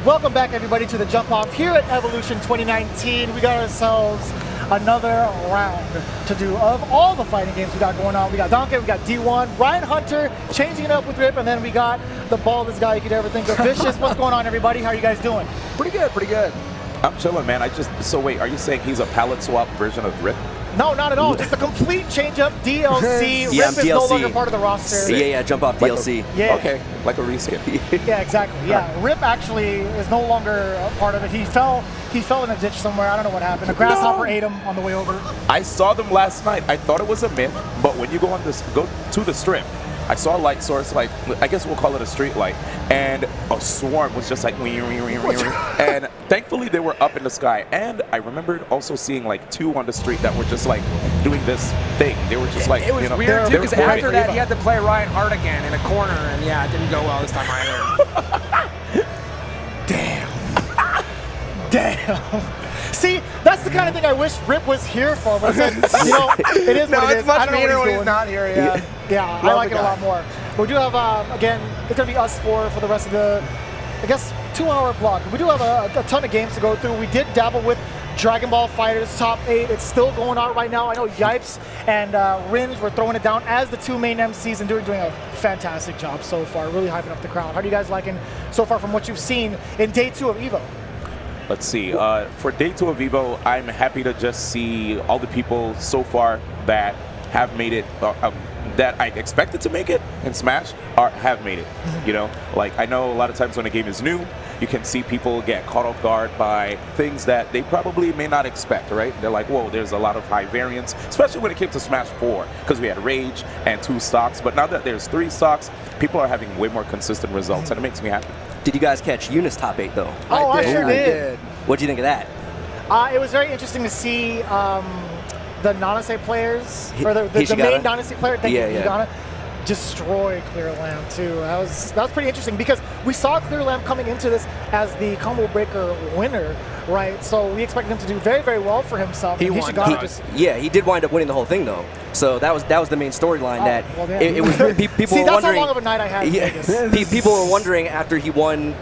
Welcome back, everybody, to the Jump Off here at Evolution 2019. We got ourselves another round to do of all the fighting games we got going on. We got Donkey, we got D1, Ryan Hunter changing it up with Rip, and then we got the baldest guy you could ever think of, Vicious. What's going on, everybody? How are you guys doing? Pretty good, pretty good. I'm chilling, man. So wait, are you saying he's a palette swap version of Rip? No, not at all. Just a complete change-up. DLC. Yeah, Rip is no longer part of the roster. Yeah, jump off Like DLC. Yeah. Okay, like a reskin. Yeah, exactly. Yeah, Rip actually is no longer a part of it. He fell in a ditch somewhere. I don't know what happened. A grasshopper ate him on the way over. I saw them last night. I thought it was a myth, but when you go to the strip, I saw a light source, like I guess we'll call it a street light, and a swarm was just like, and thankfully they were up in the sky. And I remembered also seeing like two on the street that were just like doing this thing. They were just like, it was weird too, because after that he had to play Ryan Hart again in a corner, and yeah, it didn't go well this time either. Damn. See, that's the kind of thing I wish Rip was here for. But then, you know, it is what it is. It's much I don't know meaner what when he's not here. Yeah, yeah, I like it a lot more. But we do have, again, it's going to be us four for the rest of the, I guess, 2-hour block. We do have a ton of games to go through. We did dabble with Dragon Ball FighterZ Top 8. It's still going on right now. I know Yipes and Ringe were throwing it down as the two main MCs and doing a fantastic job so far, really hyping up the crowd. How are you guys liking so far from what you've seen in Day 2 of EVO? Let's see. For Day 2 of EVO, I'm happy to just see all the people so far that have made it, that I expected to make it in Smash, have made it. You know, like I know a lot of times when a game is new, you can see people get caught off guard by things that they probably may not expect, right? They're like, whoa, there's a lot of high variance, especially when it came to Smash 4, because we had Rage and 2 stocks. But now that there's 3 stocks, people are having way more consistent results, and it makes me happy. Did you guys catch Eunice Top 8 though? Oh, I sure did. What'd you think of that? It was very interesting to see the Nanase players, or the main Nanase player, Higana, destroy Clear Lamb too. That was pretty interesting because we saw Clear Lamb coming into this as the combo breaker winner, right? So we expected him to do very, very well for himself. He won. He did wind up winning the whole thing though. So that was the main storyline. It was people See, were that's wondering. How long of a night I had in Vegas. People were wondering after he won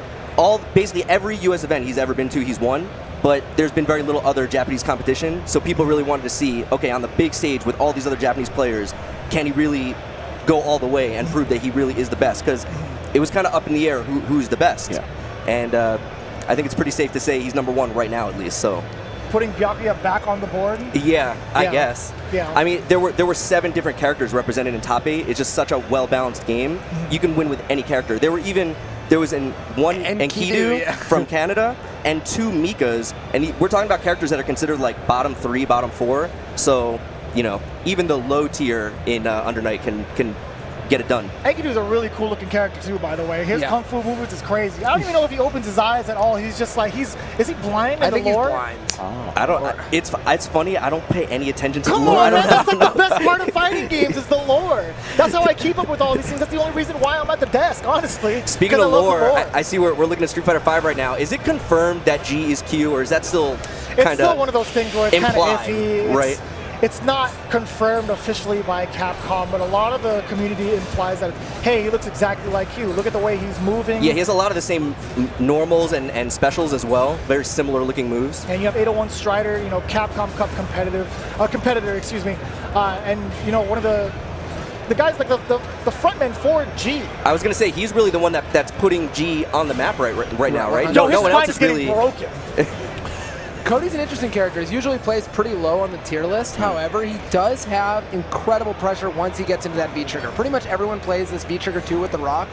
basically every U.S. event he's ever been to, he's won. But there's been very little other Japanese competition, so people really wanted to see, okay, on the big stage with all these other Japanese players, can he really go all the way and prove that he really is the best? Because it was kind of up in the air who's the best. Yeah. And I think it's pretty safe to say he's #1 right now, at least. So putting Byakuya back on the board? Yeah, I guess. Yeah. I mean, there were 7 different characters represented in Top 8. It's just such a well-balanced game. You can win with any character. There was one Enkidu from Canada and 2 Mikas, and we're talking about characters that are considered like bottom 3, bottom 4. So, you know, even the low tier in Under Night can get it done. Enkidu's a really cool looking character too, by the way. His kung fu movements is crazy. I don't even know if he opens his eyes at all. He's just like, is he blind in the lore? I think he's blind. I don't. It's funny. I don't pay any attention to Come the lore. on, man, that's like the best part of fighting games is the lore. That's how I keep up with all these things. That's the only reason why I'm at the desk, honestly. Speaking of lore, I see we're looking at Street Fighter V right now. Is it confirmed that G is Q, or is that still kind of It's still one of those things where it's kind of iffy. Right. It's not confirmed officially by Capcom, but a lot of the community implies that, hey, he looks exactly like you. Look at the way he's moving. Yeah, he has a lot of the same normals and specials as well. Very similar looking moves. And you have 801 Strider, you know, Capcom Cup competitor, excuse me. And, you know, one of the guys, like the frontman for G. I was going to say, he's really the one that's putting G on the map right now, right? No, one else is really broken. Cody's an interesting character. He usually plays pretty low on the tier list. However, he does have incredible pressure once he gets into that V-trigger. Pretty much everyone plays this V-trigger 2 with the Rock,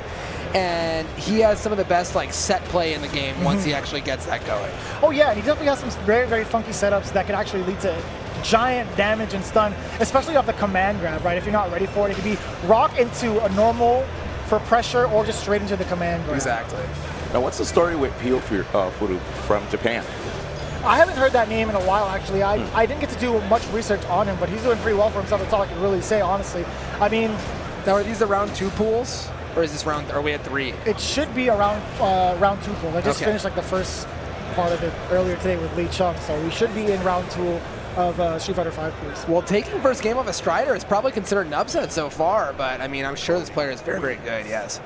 and he has some of the best like set play in the game once he actually gets that going. Oh yeah, and he definitely has some very, very funky setups that can actually lead to giant damage and stun, especially off the command grab, right? If you're not ready for it, it could be Rock into a normal for pressure or just straight into the command grab. Exactly. Now, what's the story with Pio Furu from Japan? I haven't heard that name in a while, actually. I didn't get to do much research on him, but he's doing pretty well for himself. That's all I can really say, honestly. I mean, now are these the round 2 pools, or is this round? Are we at 3? It should be around round 2 pool. I just finished like the first part of it earlier today with Lee Chung, so we should be in round 2 of Street Fighter V pools. Well, taking first game off a Strider is probably considered an upset so far, but I mean, I'm sure this player is very, very good. Yes.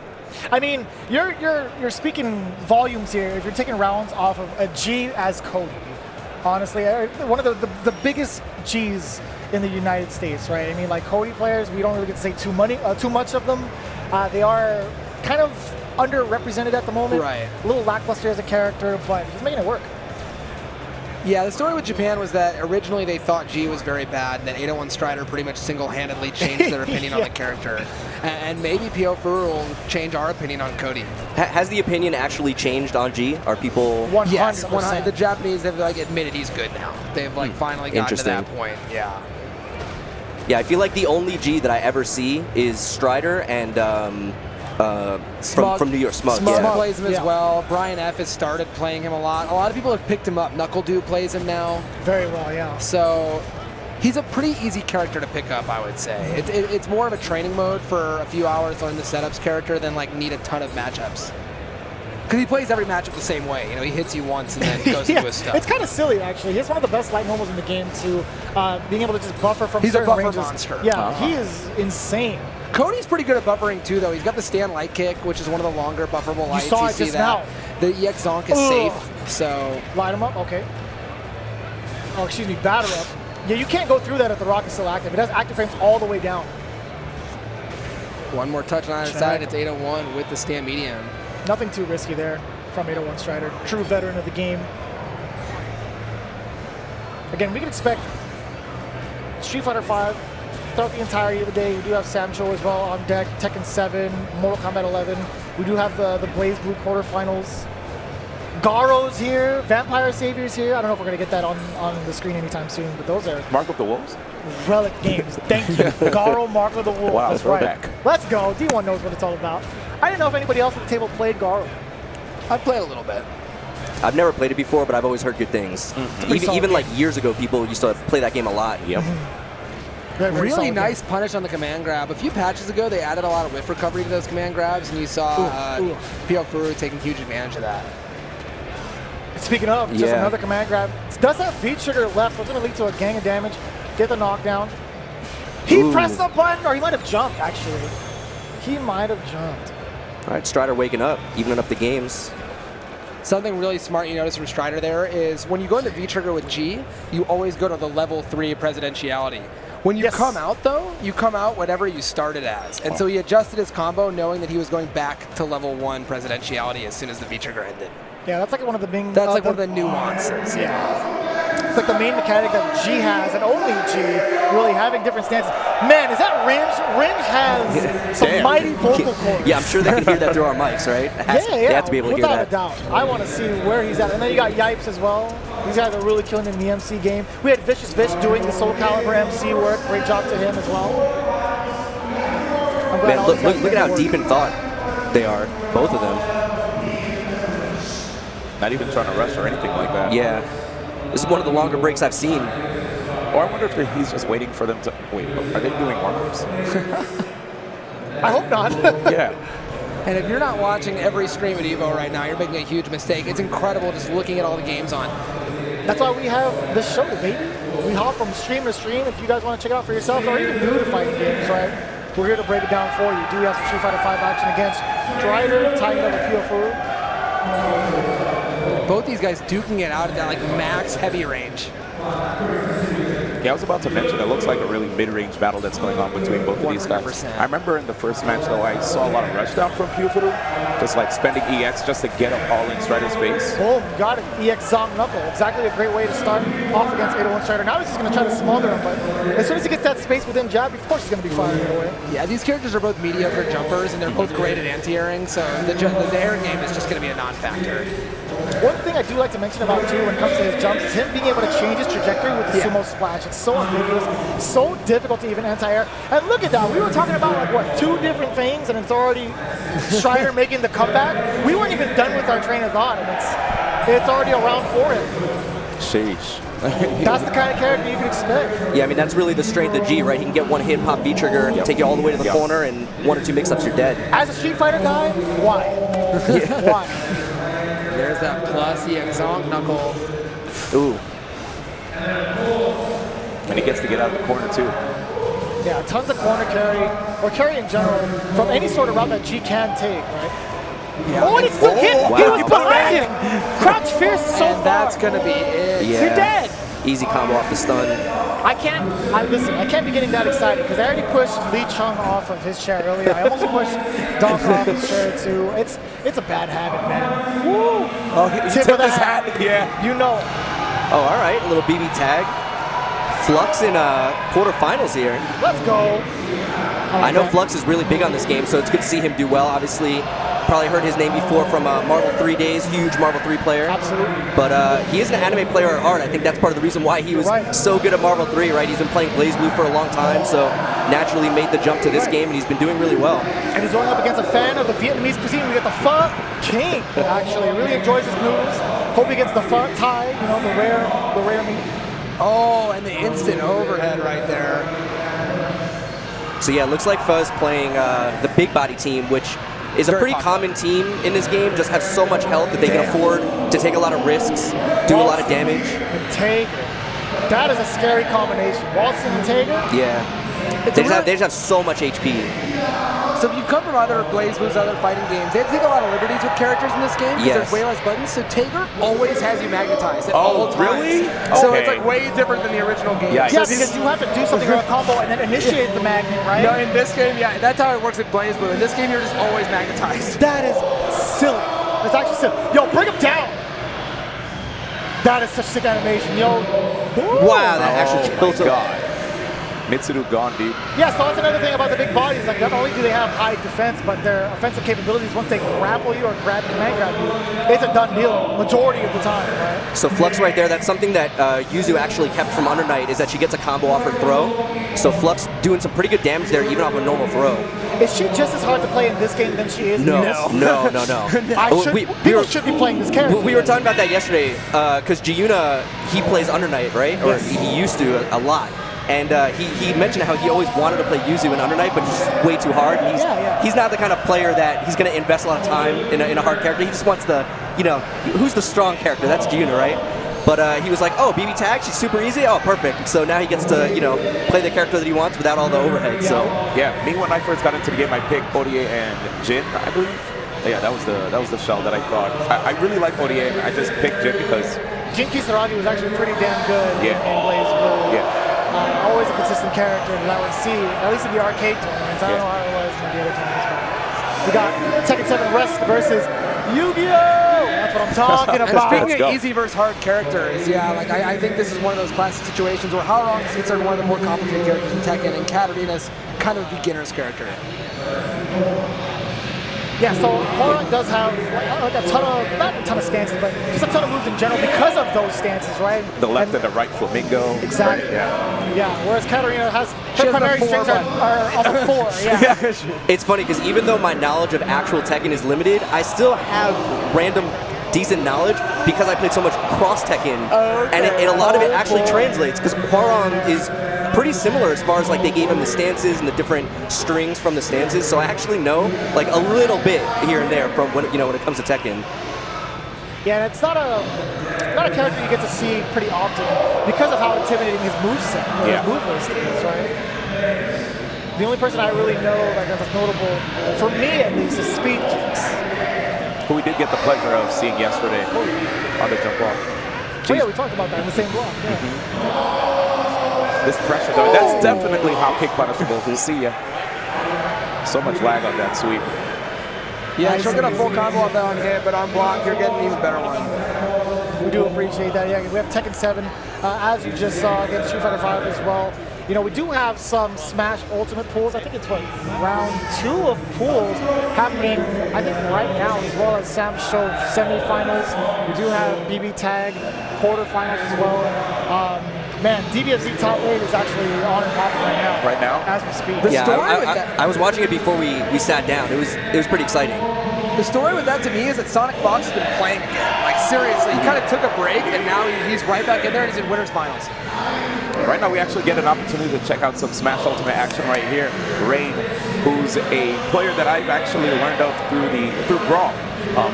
I mean, you're speaking volumes here if you're taking rounds off of a G as Cody. Honestly, one of the biggest Gs in the United States, right? I mean, like Cody players, we don't really get to say too much of them. They are kind of underrepresented at the moment. Right. A little lackluster as a character, but he's making it work. Yeah, the story with Japan was that originally they thought G was very bad, and that 801 Strider pretty much single-handedly changed their opinion on the character. And maybe Pio Furu will change our opinion on Cody. Has the opinion actually changed on G? Are people... 100%. Yes, 100%. The Japanese have like admitted he's good now. They've like finally gotten to that point. Yeah. Yeah, I feel like the only G that I ever see is Strider and from New York, Smug. Smug Yeah. plays him as well. Brian F has started playing him a lot. A lot of people have picked him up. Knuckle Dew plays him now. Very well, yeah. So he's a pretty easy character to pick up, I would say. It's more of a training mode for a few hours on the setups character than like need a ton of matchups. Because he plays every matchup the same way. You know, he hits you once and then goes into his stuff. It's kind of silly, actually. He's one of the best light normals in the game, too. Being able to just buffer from He's a certain buffer ranges. monster. Yeah, he is insane. Cody's pretty good at buffering too, though. He's got the stand light kick, which is one of the longer bufferable lights. You saw it see just that. now. The EX Zonk is safe, so... Light him up, okay. Oh, excuse me, batter up. Yeah, you can't go through that if the rock is still active. It has active frames all the way down. One more touch on either side. It's 801 with the stand medium. Nothing too risky there from 801 Strider. True veteran of the game. Again, we can expect Street Fighter V throughout the entirety of the day. We do have Samcho as well on deck, Tekken 7, Mortal Kombat 11. We do have the Blaze Blue quarterfinals. Garo's here, Vampire Savior's here. I don't know if we're going to get that on the screen anytime soon, but those are Mark of the Wolves? relic games. Thank you. Garo, Mark of the Wolf. Wow, that's throwback. right. Let's go. D1 knows what it's all about. I didn't know if anybody else at the table played Garo. I've played a little bit. I've never played it before, but I've always heard good things. Even like years ago, people used to play that game a lot. Yep. Very, very Really solid nice game. punish on the command grab. A few patches ago, they added a lot of whiff recovery to those command grabs, and you saw Pio Furu taking huge advantage of that. Speaking of, just another command grab. Does have V trigger left. It's going to lead to a gang of damage. Get the knockdown. He pressed the button, or he might have jumped, actually. He might have jumped. All right, Strider waking up, evening up the games. Something really smart you notice from Strider there is when you go into V-trigger with G, you always go to the level 3 presidentiality. When you come out, though, you come out whatever you started as. And so he adjusted his combo knowing that he was going back to level 1 presidentiality as soon as the V-trigger ended. Yeah, that's like one of the main... That's like one of the nuances. Yeah. It's like the main mechanic that G has, and only G, really having different stances. Man, is that Ringe? Ringe has some mighty vocal cords. Yeah, I'm sure they can hear that through our mics, right? They have to be able to hear that. Without a doubt. I want to see where he's at. And then you got Yipes as well. These guys are really killing in the MC game. We had Vicious Vish doing the Soul Calibur MC work. Great job to him as well. Man, look at how deep in thought they are, both of them. Not even trying to rush or anything like that. Yeah. This is one of the longer breaks I've seen. Or I wonder if he's just waiting for them to... Wait, are they doing warm-ups? I hope not. Yeah. And if you're not watching every stream at EVO right now, you're making a huge mistake. It's incredible just looking at all the games on. That's why we have this show, baby. We hop from stream to stream. If you guys want to check it out for yourselves, or even new to fighting games, right? We're here to break it down for you. Do we have some Street Fighter V action against Strider, tying it up with Pio Furu? Both these guys duking it out at that like max heavy range. Yeah, I was about to mention, it looks like a really mid-range battle that's going on between both of these guys. 100%. I remember in the first match, though, I saw a lot of rushdown from Pio Furu, just like spending EX just to get up all in Strider's face. Boom, got it. EX Zonk Knuckle. Exactly a great way to start off against 801 Strider. Now he's just going to try to smother him, but as soon as he gets that space within jab, of course he's going to be firing it away. Yeah, these characters are both mediocre jumpers, and they're both great at anti-airing, so the air game is just going to be a non-factor. One thing I do like to mention about G when it comes to his jumps is him being able to change his trajectory with the sumo splash. It's so ambiguous, so difficult to even anti-air. And look at that, we were talking about like what, 2 different things, and it's already Strider making the comeback. We weren't even done with our train of thought, and it's already a round for him. Sheesh. That's the kind of character you can expect. Yeah, I mean, that's really the strength of G, right? He can get one hit, pop V-trigger, take you all the way to the corner, and 1 or 2 mix-ups, you're dead. As a Street Fighter guy, why? Why? There's that plus EX Zonk Knuckle. Ooh. And he gets to get out of the corner, too. Yeah, tons of corner carry, or carry in general, from any sort of route that G can take, right? Yeah. Oh, and it's still hit! wow. He was behind him! Crouch fierce so And far! that's going to be it. Yeah. You're dead! Easy combo off the stun. Listen, I can't be getting that excited because I already pushed Lee Chung off of his chair earlier. I almost pushed Doc off his chair too. It's a bad habit, man. Woo! Oh, he Tip took of the his hat. Yeah. You know. Oh, all right. A little BB tag. Flux in quarterfinals here. Let's go. I know Flux is really big on this game, so it's good to see him do well. Obviously, probably heard his name before from Marvel 3 days, huge Marvel 3 player. Absolutely. But he is an anime player at heart. I think that's part of the reason why he was so good at Marvel 3, right? He's been playing BlazBlue for a long time, so naturally made the jump to this game, and he's been doing really well. And he's going up against a fan of the Vietnamese cuisine. We got the Pho King, actually. Really enjoys his moves. Hope he gets the Pho Thai, you know, the rare meat. Oh, and the instant overhead right there. So yeah, it looks like Fuzz playing the big body team, which is a Very pretty popular. common team in this game. Just have so much health that they can afford to take a lot of risks, do a lot of damage. And Tager. That is a scary combination. Walton and Tager. Yeah. They just have so much HP. So if you come from other BlazBlues, other fighting games, they take a lot of liberties with characters in this game because Yes. there's way less buttons. So Tager always has you magnetized at all times. really? So Okay. it's like way different than the original game. Yeah, Yeah, because you have to do something with a combo and then initiate the magnet, right? No, in this game, yeah, that's how it works with BlazBlue. In this game, you're just always magnetized. That is silly. That's actually silly. Yo, bring him down. That is such sick animation. Yo. Wow, that actually Oh kills my him. God. Mitsuru gone, dude. Yeah, so that's another thing about the big bodies. Like, not only do they have high defense, but their offensive capabilities, once they grapple you or command grab you, it's a done deal majority of the time, right? So Flux right there, that's something that Yuzu actually kept from Under Night, is that she gets a combo off her throw. So Flux doing some pretty good damage there, even off a normal throw. Is she just as hard to play in this game than she is in this? No. People should be playing this character. We were talking about that yesterday, because Giuna, he plays Under Night, right? Or Yes. he used to a lot. And he mentioned how he always wanted to play Yuzu in Under Night, but just way too hard. And he's not the kind of player that he's going to invest a lot of time in a hard character. He just wants the, who's the strong character? That's Giuna, right? But he was like, oh, BBTag, she's super easy? Oh, perfect. So now he gets to, play the character that he wants without all the overhead. So Yeah, me when I first got into the game, I picked Orie and Jin, I believe. Yeah, that was the shell that I thought. I really like Orie. I just picked Jin because Jin Kisaragi was actually pretty damn good in Yeah. BlazBlue. yeah. Always a consistent character that I would see, at least in the arcade tournaments. I don't know how it was in the other tournaments, but we got Tekken 7 Rest versus Yu-Gi-Oh! That's what I'm talking And about. speaking Let's of go. easy versus hard characters, yeah, like I think this is one of those classic situations where Haorong is considered one of the more complicated characters in Tekken, and Katarina's kind of a beginner's character. Yeah, so Horror does have like a ton of, not a ton of stances, but just a ton of moves in general because of those stances, right? The left and the right flamingo. Exactly. Right? Yeah. Yeah, whereas Katarina has, She her has the primary 4 strings are on the 4, yeah. it's funny because even though my knowledge of actual Tekken is limited, I still have random decent knowledge because I played so much cross Tekken, and a lot of it actually translates because Hwarong is pretty similar as far as like they gave him the stances and the different strings from the stances, so I actually know like a little bit here and there from when it comes to Tekken. Yeah, and it's not a character you get to see pretty often because of how intimidating his moveset, Yeah. his move list is, right? The only person I really know that's notable, for me at least, is Speed Kicks. Who we did get the pleasure of seeing yesterday on the jump off. Oh yeah, we talked about that in the same block. Yeah. This pressure, though, that's definitely how kick punishable. We'll see ya. So much lag on that sweep. Yeah, she'll get a full combo on that on hit, but on block, you're getting an even better one. We do appreciate that. Yeah, we have Tekken 7, as you just saw, against Street Fighter 5 as well. You know, we do have some Smash Ultimate pools. I think it's round 2 of pools happening, I think right now, as well as Sam Show semifinals. We do have BBTag quarterfinals as well. Man, DBFZ top 8 is actually on and popping right now. Right now? As we speak. The Yeah, story with that- I was watching it before we sat down. It was pretty exciting. The story with that to me is that Sonic Fox has been playing again. Like seriously, he kind of took a break and now he's right back in there and he's in winners finals. Right now, we actually get an opportunity to check out some Smash Ultimate action right here. Rain, who's a player that I've actually learned of through Brawl,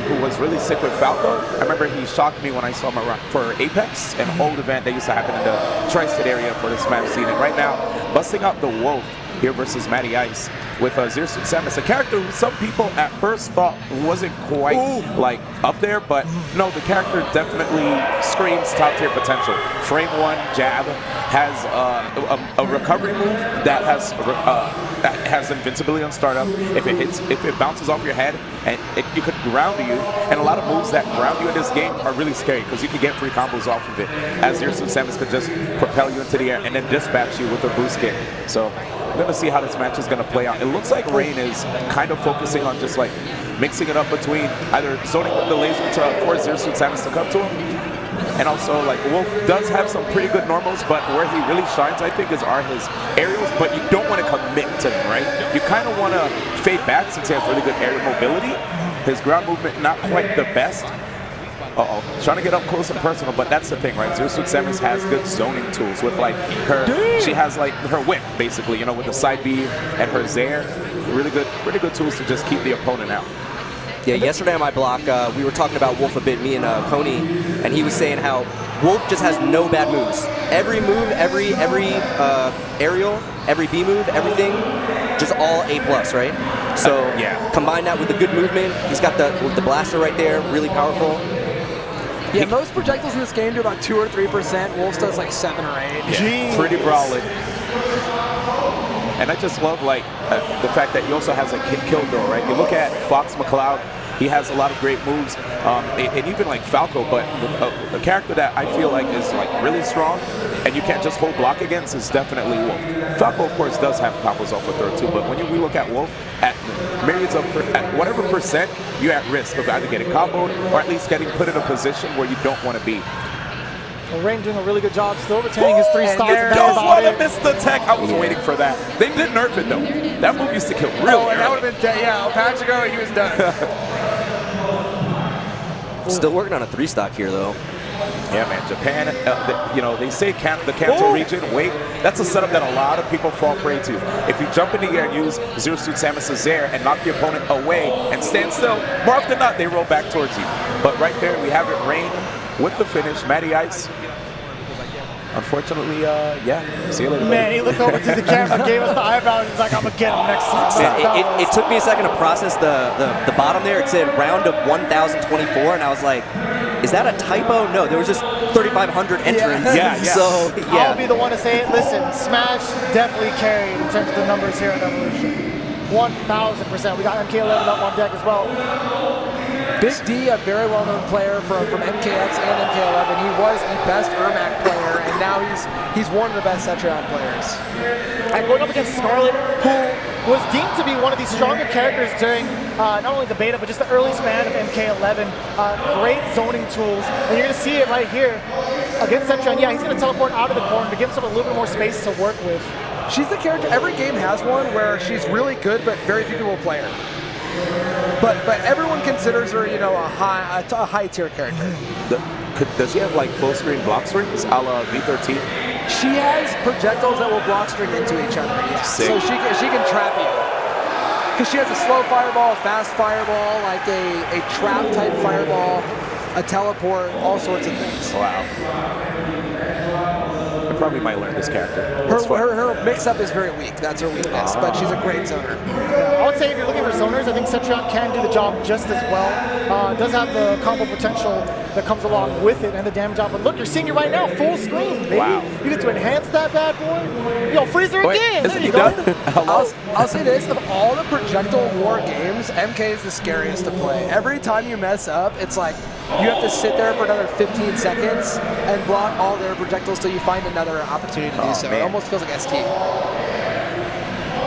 who was really sick with Falco. I remember he shocked me when I saw him around for Apex, an old event that used to happen in the Tri-State area for the Smash scene. And right now, busting out the Wolf here versus Matty Ice with Zero Suit Samus, a character who some people at first thought wasn't quite like up there, but no, the character definitely screams top tier potential. Frame 1 jab has a recovery move that has invincibility on startup. If it bounces off your head, and you could ground you, and a lot of moves that ground you in this game are really scary because you can get free combos off of it, as Zero Suit Samus could just propel you into the air and then dispatch you with a boost kick. So we're going to see how this match is going to play out. It looks like Rain is kind of focusing on just like mixing it up between either zoning the laser to force Zero Suit Samus to come to him, and also like Wolf does have some pretty good normals, but where he really shines, I think, are his aerials, but you don't want to commit to them, right? You kind of want to fade back since he has really good aerial mobility. His ground movement not quite the best. Trying to get up close and personal, but that's the thing, right? Zero Suit Samus has good zoning tools with like she has like her whip, basically, you know, with the side B and her Zair. Really good tools to just keep the opponent out. Yeah, yesterday on my block, we were talking about Wolf a bit, me and Coney, and he was saying how Wolf just has no bad moves. Every move, every aerial, every B move, everything, just all A+, right? So yeah. Combine that with the good movement. He's got the blaster right there, really powerful. Yeah, most projectiles in this game do about 2 or 3%. Wolf's does like 7 or 8. Yeah, pretty brawling. And I just love like the fact that he also has a kill throw, right? You look at Fox McCloud, he has a lot of great moves, and even like Falco, but the character that I feel like is like really strong and you can't just hold block against is definitely Wolf. Falco, of course, does have combos off of throw too, but when we look at Wolf, at myriads of, at whatever percent, you're at risk of either getting comboed or at least getting put in a position where you don't want to be. Well, Rain doing a really good job, still retaining his 3 stocks. Don't want to miss the tech. I was waiting for that. They did nerf it though. That move used to kill really and that would have been dead. Yeah, a patch ago he was done. Still working on a 3-stock here though. Yeah, man, Japan, you know, they say the Kanto region, wait, that's a setup that a lot of people fall prey to. If you jump in the air and use Zero Suit Samus' Zair and knock the opponent away and stand still, more often than not, they roll back towards you. But right there, we have it, Rain with the finish, Matty Ice. Unfortunately, yeah, see you later. Man, he looked over to the camera, gave us the eyebrow, and he's like, I'm going to get him next time. It took me a second to process the bottom there. It said round of 1024, and I was like, is that a typo? No, there was just 3,500 entrants. Yeah. So, yeah. I'll be the one to say it. Listen, Smash definitely carried in terms of the numbers here at Evolution. 1,000%. We got MK11 up on deck as well. Big D, a very well-known player from MKX and MK11. He was the best Ermac player, and now he's one of the best Cetrion players. And going up against Scarlet, who was deemed to be one of the stronger characters during not only the beta, but just the early span of MK11. Great zoning tools, and you're going to see it right here against Cetrion. Yeah, he's going to teleport out of the corner to give himself a little bit more space to work with. She's the character, every game has one where she's really good, but very few people play her. But everyone considers her, you know, a high tier character. Does she have like full screen block strings a la V13? She has projectiles that will block string into each other. Yeah. Sick. So she can trap you. Because she has a slow fireball, a fast fireball, like a trap type fireball, a teleport, all sorts of things. Wow. I probably might learn this character. Her mix-up is very weak. That's her weakness, but she's a great zoner. I would say if you're looking for zoners, I think Cetrion can do the job just as well. Does have the combo potential that comes along with it and the damage out. But look, you're seeing it right now, full screen, baby. Wow. You get to enhance that bad boy. Yo, Freezer again. There you go. I'll say this, of all the projectile war games, MK is the scariest to play. Every time you mess up, it's like you have to sit there for another 15 seconds and block all their projectiles till you find another opportunity to do so. Man. It almost feels like ST.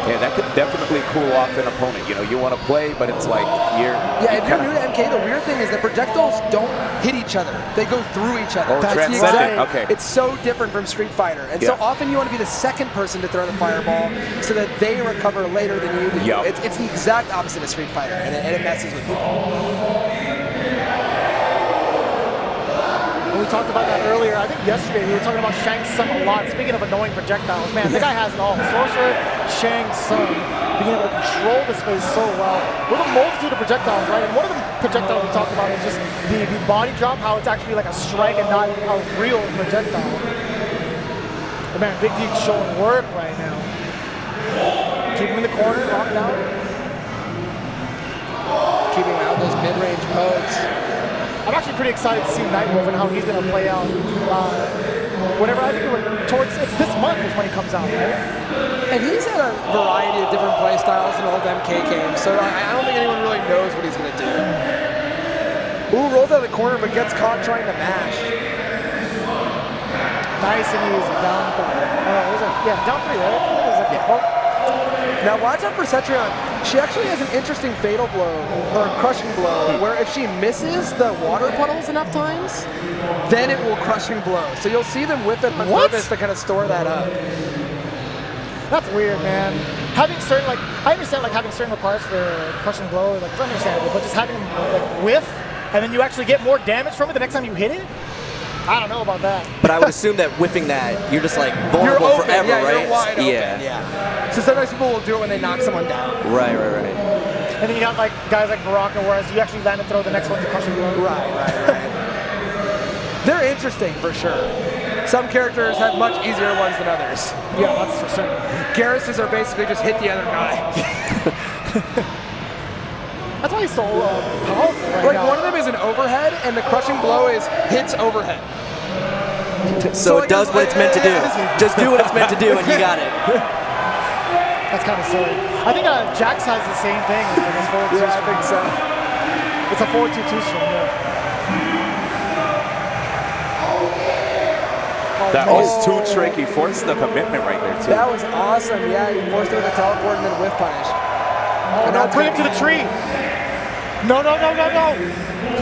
Yeah, that could definitely cool off an opponent. You know, you want to play, but it's like if you're new to MK, the weird thing is that projectiles don't hit each other. They go through each other. Oh, That's the transcendent. exact. Okay. It's so different from Street Fighter. And so often you want to be the second person to throw the fireball so that they recover later than you do. Yep. It's the exact opposite of Street Fighter, and it messes with people. We talked about that earlier. I think yesterday we were talking about Shang Tsung a lot. Speaking of annoying projectiles, man, the guy has it all. Sorcerer, Shang Tsung, being able to control the space so well with a multitude of projectiles, right? And one of the projectiles we talked about is just the body drop, how it's actually like a strike and not a real projectile. But man, Big D showing work right now. Keep him in the corner, lock down. Keeping out those mid-range pokes. I'm actually pretty excited to see Nightwolf and how he's going to play out. Whenever I think it's this month is when he comes out, right? And he's had a variety of different play styles in old MK games, so I don't think anyone really knows what he's going to do. Ooh, rolls out of the corner but gets caught trying to mash. Nice and easy, down 3. Down 3, right? It was like, Now watch out for Cetrion. She actually has an interesting fatal blow, or crushing blow, where if she misses the water puddles enough times, then it will crushing blow. So you'll see them whip it on purpose to kind of store that up. That's weird, man. Having certain, like, I understand, like, having certain requires for crushing blow, like, it's understandable, but just having them, like, whiff, and then you actually get more damage from it the next time you hit it? I don't know about that. But I would assume that whiffing that, you're just like vulnerable You're open, forever, yeah, right? You're wide open, yeah. So sometimes people will do it when they knock someone down. Right. And then you got like guys like Baraka, whereas you actually land and throw the next one to crushing blow. Right. They're interesting for sure. Some characters have much easier ones than others. Yeah, that's for certain. Garruses are basically just hit the other guy. That's why he's so powerful right Like now. one of them is an overhead, and the crushing blow is hits overhead. So it does what it's meant to do. Just do what it's meant to do, and you got it. That's kind of silly. I think Jax has the same thing. Like his forward two I think so. It's a 4-2-2 string. Yeah. That was too tricky. Forced the commitment right there, too. That was awesome. Yeah, he forced it with a teleport and then whiff punish. Oh, no, bring him to the tree. No.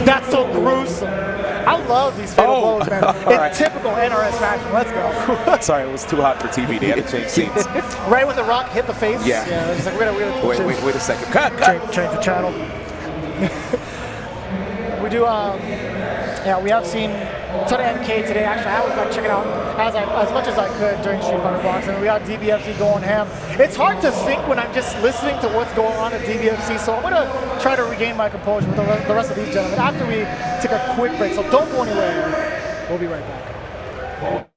That's so gruesome. I love these fatal blows, man. In typical NRS fashion. Let's go. Sorry, it was too hot for TV. They had to change seats. Right when the rock hit the face? Yeah. Yeah, it's like, Wait a second. Cut. Change the channel. We do, we have seen a ton of MK today. Actually, I was like checking out as much as I could during Street Fighter Blocks, and we got DBFZ going ham. It's hard to think when I'm just listening to what's going on at DBFZ, so I'm gonna try to regain my composure with the rest of these gentlemen after we take a quick break. So don't go anywhere. We'll be right back.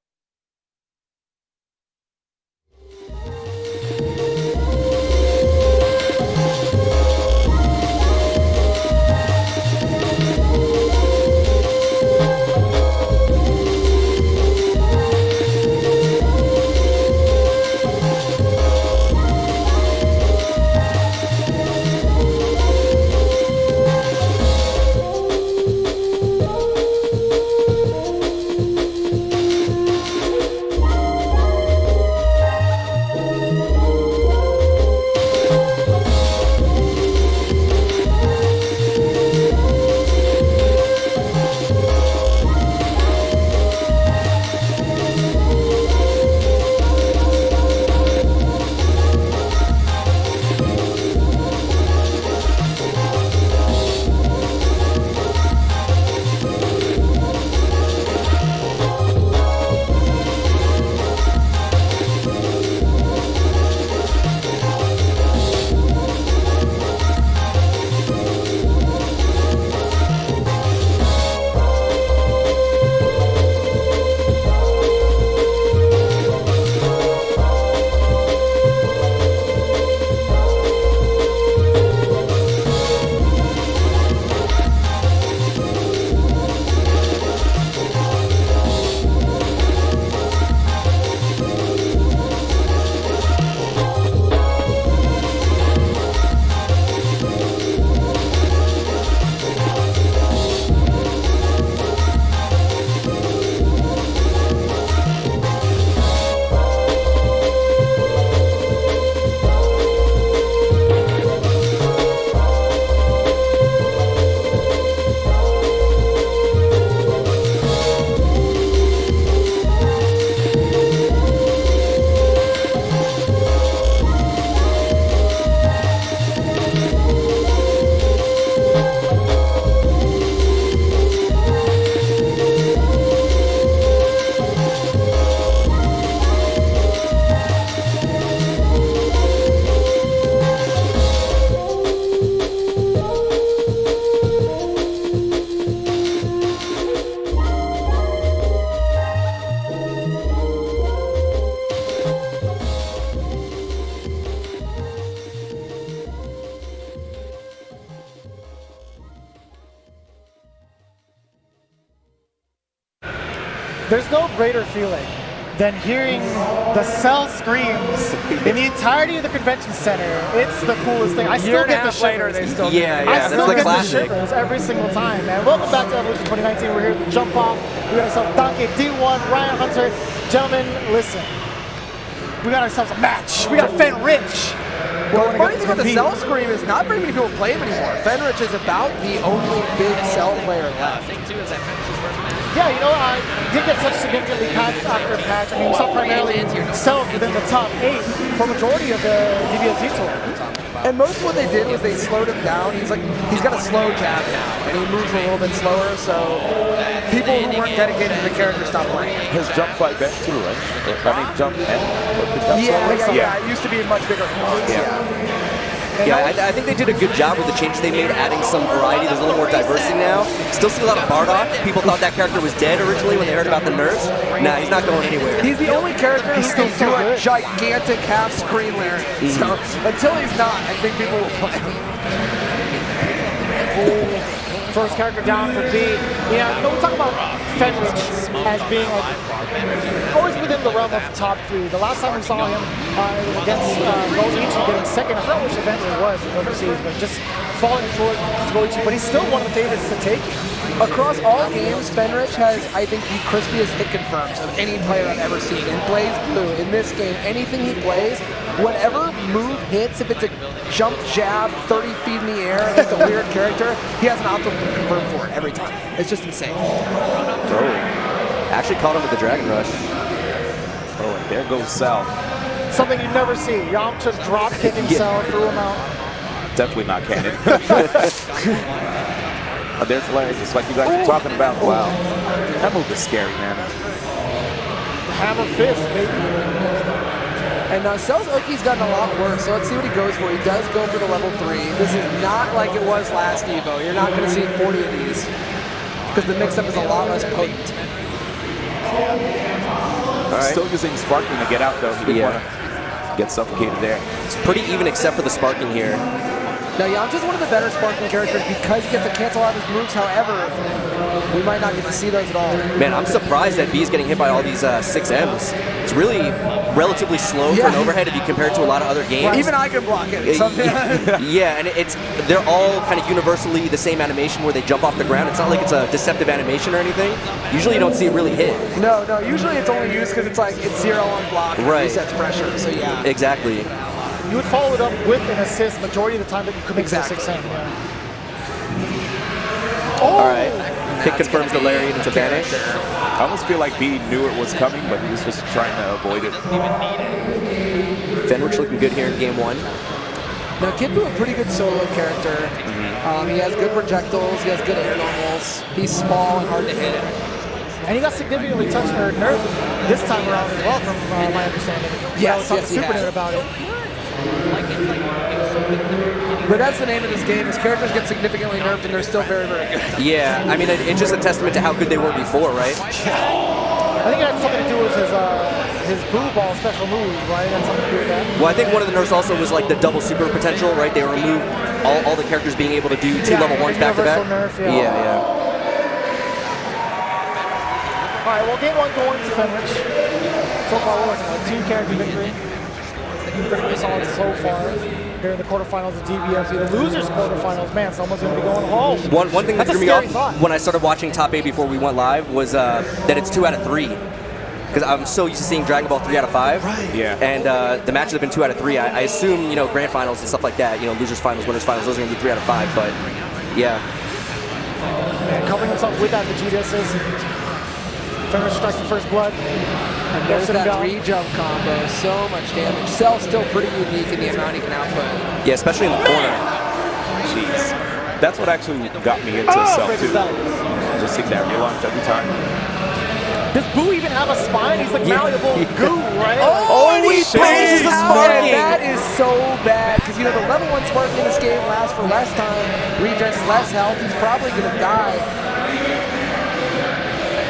There's no greater feeling than hearing the Cell screams in the entirety of the convention center. It's the coolest thing. I still get the shivers. They still Yeah, I that's still the get classic. the shivers every single time, man. Welcome back to Evolution 2019. We're here at the Jump Off. We got ourselves Donkey D1, Ryan Hunter. Gentlemen, listen. We got ourselves a match. We got Fen Rich. Well, the funny thing about the Cell Scream is not very many people play him anymore. Fenrich is about the only big Cell player left. Yeah, you know, I did get touched significantly patch after patch. I mean, we saw primarily Cell within the top 8 for majority of the DBFZ tour. And most of what they did was they slowed him down. He's got a slow jab now, and he moves a little bit slower, so people who weren't dedicated to the character stopped playing him. His jump fight back too, right? I mean, jump and Yeah, it used to be in much bigger quantities. Yeah, I think they did a good job with the changes they made, adding some variety. There's a little more diversity now. Still see a lot of Bardock. People thought that character was dead originally when they heard about the nerfs. Nah, he's not going anywhere. He's the only character who can do a gigantic half-screen lyric. So until he's not, I think people will play him. First character down for B. Yeah, you know, we talk about Fenrich as being like always within the realm of top 3. The last time we saw him, it was against Goichi getting second. I forgot which event it was overseas, but just falling short to Goichi. But he's still one of the favorites to take. Across all games, Fenrich has, I think, the crispiest hit confirms of any player I've ever seen. In Blaze Blue, in this game, anything he plays, whatever move hits, if it's a jump jab 30 feet in the air against a weird character, he has an optimal confirm for it every time. It's just insane. Oh. Actually caught him with the Dragon Rush. Oh, and there goes Cell. Something you never see. Yamcha drop kicking Cell, threw him out. Definitely not canon. Oh, there's Larry, just like you guys were talking about. Wow. That move is scary, man. Hammer fist, baby. And Cell's Oki's gotten a lot worse, so let's see what he goes for. He does go for the level 3. This is not like it was last Evo. You're not going to see 40 of these because the mix-up is a lot less potent. Still using Sparking to get out, though. He didn't want to get suffocated there. It's pretty even except for the Sparking here. Now, Yamcha's one of the better Sparking characters because he gets to cancel out his moves. However, we might not get to see those at all. Man, I'm surprised that B's getting hit by all these 6Ms. It's really relatively slow for an overhead if you compare it to a lot of other games. Well, even I can block it. Yeah, and they're all kind of universally the same animation where they jump off the ground. It's not like it's a deceptive animation or anything. Usually you don't see it really hit. No, usually it's only used because it's like it's 0 on block and resets pressure, so yeah. Exactly. You would follow it up with an assist majority of the time that you could make Exactly. 6M. Yeah. All right. Hit confirms the lariat into vanish. I almost feel like B knew it was coming, but he was just trying to avoid it. Fenrich looking good here in game 1. Now, Kidbu a pretty good solo character. He has good projectiles. He has good air normals. He's small and hard to hit. And he got significantly touched or nerfed this time around as well, from my understanding. Yes, I was he talking to Super has. Nerd about it. But that's the name of this game. His characters get significantly nerfed, and they're still very, very good. Yeah, I mean, it's just a testament to how good they were before, right? I think it had something to do with his Boo Ball special move, right? It had something to do with that. Well, I think one of the nerfs also was like the double super potential, right? They removed all the characters being able to do 2 level 1s back to back. Nerf, Yeah. All right, well, game 1 going to Fenrich. So far, we're looking at a 2-character victory. Pretty solid so far. Here in the quarterfinals of DBFZ, the losers quarterfinals. Man, someone's going to be going home. One thing that That's threw a me off scary thought. when I started watching Top 8 before we went live was that it's 2 out of 3. Because I'm so used to seeing Dragon Ball 3 out of 5. Right. Yeah. And the matches have been 2 out of 3. I assume, grand finals and stuff like that, losers finals, winners finals, those are going to be 3 out of 5. But yeah. And covering himself with that Vegeta assist. Fenrich strikes the first blood. And there's that re-jump combo. So much damage. Cell's still pretty unique in the amount he can output. Yeah, especially in the corner. Jeez. That's what actually got me into Cell, too. Just seeing that relaunch every time. Does Boo even have a spine? He's like malleable goo, right? Oh, he plays the Sparking! That is so bad, because the level 1 Sparking in this game lasts for less time, regens less health, he's probably going to die.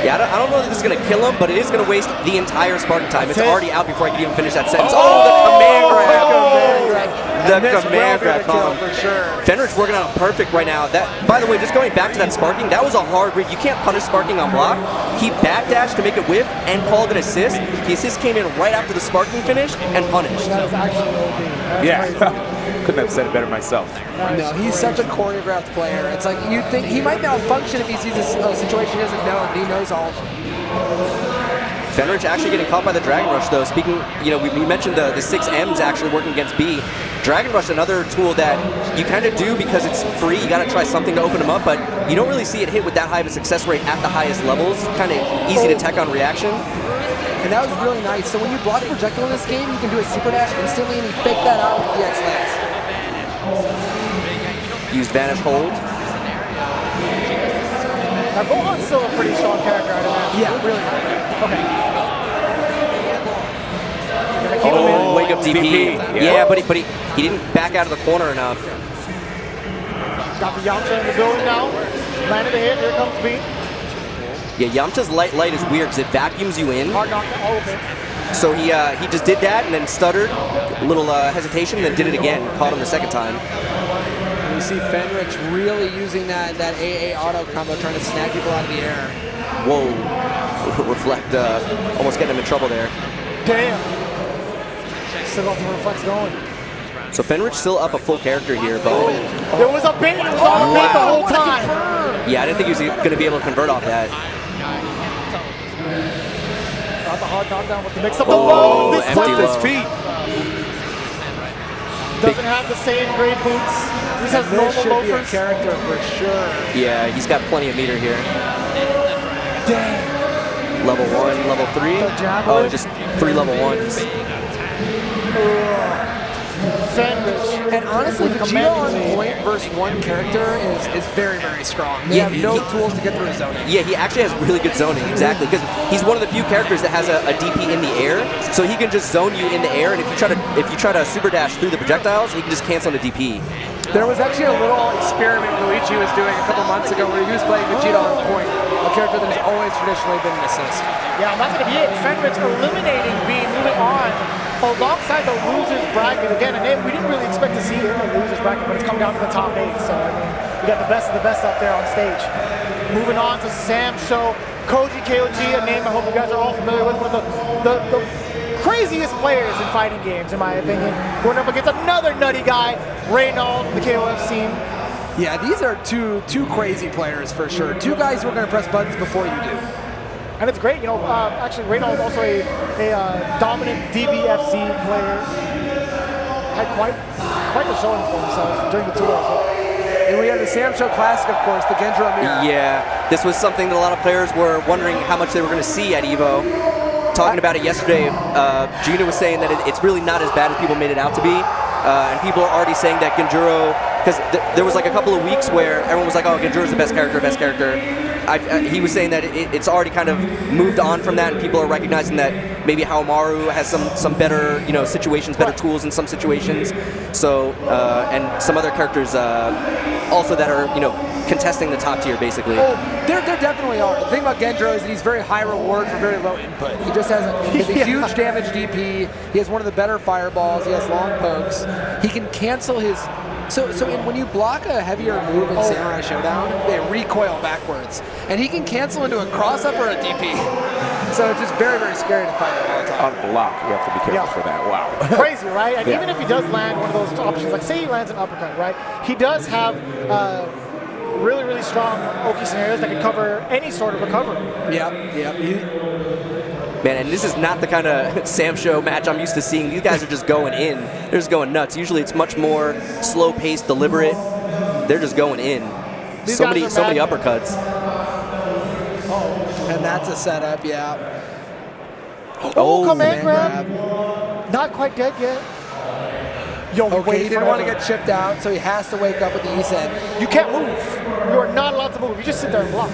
Yeah, I don't know that this is going to kill him, but it is going to waste the entire Spartan time. That's it's it. already out before I can even finish that sentence. Oh, the command grab! And The this command will be grab the kill caught him. for sure. Fenrich working on it perfect right now. That, by the way, just going back to that sparking, that was a hard read. You can't punish sparking on block. He backdashed to make it whiff and called an assist. The assist came in right after the sparking finish and punished. That is actually OD. That's Yeah. crazy. Couldn't have said it better myself. No, he's such a choreographed player. It's like you think he might malfunction if he sees a situation he doesn't know, and he knows all of them. Fenrich actually getting caught by the Dragon Rush, though. Speaking, you know, we mentioned the 6Ms actually working against B. Dragon Rush, another tool that you kind of do because it's free. You got to try something to open them up, but you don't really see it hit with that high of a success rate at the highest levels. Kind of easy to tech on reaction. And that was really nice. So when you block a projectile in this game, you can do a super dash instantly, and he faked that out with the EX lance. Use Vanish Hold. Now, Gohan's still a pretty strong character, I'd imagine. Yeah, really. Okay. Oh, wake up DP. DP, Yeah, but he didn't back out of the corner enough. Got the Yamcha in the building now. Landed a hit. Here comes B. Yeah, Yamcha's light is weird because it vacuums you in. Hard knock. Oh, okay. So he just did that and then stuttered, a little hesitation, and then did it again. Caught him the second time. And you see Fenrich really using that AA auto combo, trying to snag people out of the air. Whoa. Reflect, almost getting him in trouble there. Damn. Still got the reflex going. So Fenrich still up a full character here, but There was a bait. It was on a bait the whole time. yeah, I didn't think he was going to be able to convert off that. Got the hard knockdown with the mix up. The Oh, low. This empty time His low. feet. doesn't have the same grade boots. This has This normal should be a loafers. character for sure. Yeah, he's got plenty of meter here. Damn. Level 1, level 3. The javelin. Oh, just 3 level 1s. Fenrich. And honestly, With Vegeta on commanding lead. point versus one character is very, very strong. They Yeah, have no he- tools to get through his zoning. Yeah, he actually has really good zoning, exactly, because he's one of the few characters that has a DP in the air, so he can just zone you in the air, and if you try to super dash through the projectiles, he can just cancel the DP. There was actually a little experiment Luigi was doing a couple months ago where he was playing Vegeta on point, a character that has always traditionally been an assist. Yeah, and that's going to be it. Fenrich eliminating B, moving on alongside the losers bracket. Again, a name we didn't really expect to see in the losers bracket, but it's come down to the top 8. So, I mean, we got the best of the best up there on stage. Moving on to Sam Show, Koji KOG, a name I hope you guys are all familiar with. One of the craziest players in fighting games, in my opinion. Going up against another nutty guy, Reynald, the KOF scene. Yeah, these are two crazy players for sure. Two guys who are going to press buttons before you do. And it's great, you know, actually Reynald is also a dominant DBFZ player. Had quite the showing for himself during the tour as well. And we have the Sam Show Classic, of course, the Genjiro Mirror. Yeah, this was something that a lot of players were wondering how much they were going to see at EVO. Talking about it yesterday, Gina was saying that it's really not as bad as people made it out to be. And people are already saying that Genjiro, because there was like a couple of weeks where everyone was like, oh, Genjiro's the best character. He was saying that it's already kind of moved on from that, and people are recognizing that maybe Haomaru has some better, you know, situations, better tools in some situations. So, and some other characters also that are, you know, contesting the top tier, basically. Oh, there definitely are. The thing about Genjiro is that he's very high reward for very low input. He just has a huge damage DP. He has one of the better fireballs. He has long pokes. He can cancel his... when you block a heavier move in Samurai Shodown, they recoil backwards. And he can cancel into a cross-up or a DP. So it's just very, very scary to fight him all the time. On block, you have to be careful for that. Wow. Crazy, right? And Yeah. even if he does land one of those options, like say he lands an uppercut, right? He does have really, really strong Oki scenarios that can cover any sort of recovery. Yep. Man, and this is not the kind of Sam Show match I'm used to seeing. These guys are just going in. They're just going nuts. Usually it's much more slow-paced, deliberate. They're just going in. These So guys many are uppercuts. And that's a setup, yeah. Oh, command command grab. Not quite dead yet. Yo, we Okay, he waited didn't want to forever. get chipped out, so he has to wake up with the E-Sen. You can't move. You are not allowed to move. You just sit there and block.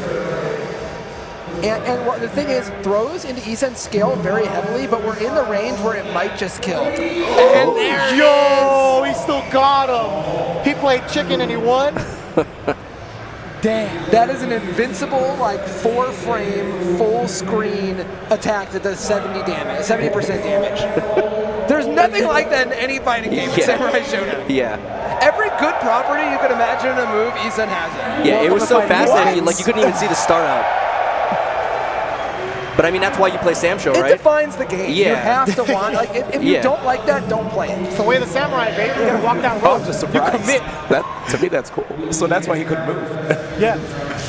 And what the thing is, throws into E-Sen scale very heavily, but we're in the range where it might just kill. And there it Yo, he still got him. He played chicken and he won. Damn. That is an invincible, like 4-frame, full screen attack that does 70% damage. There's nothing like that in any fighting game in Samurai Shodown. Yeah. Every good property you could imagine in a move, Isan has it. Yeah, it was so fast that What? like you couldn't even see the start out. But I mean, that's why you play Sam Show, It right? defines the game. Yeah. You have to want, like, if you don't like that, don't play it. It's the way of the samurai, baby. You gotta walk down Oh, road. I'm just surprised. You commit. That, to me, that's cool. So that's why he couldn't move. Yeah.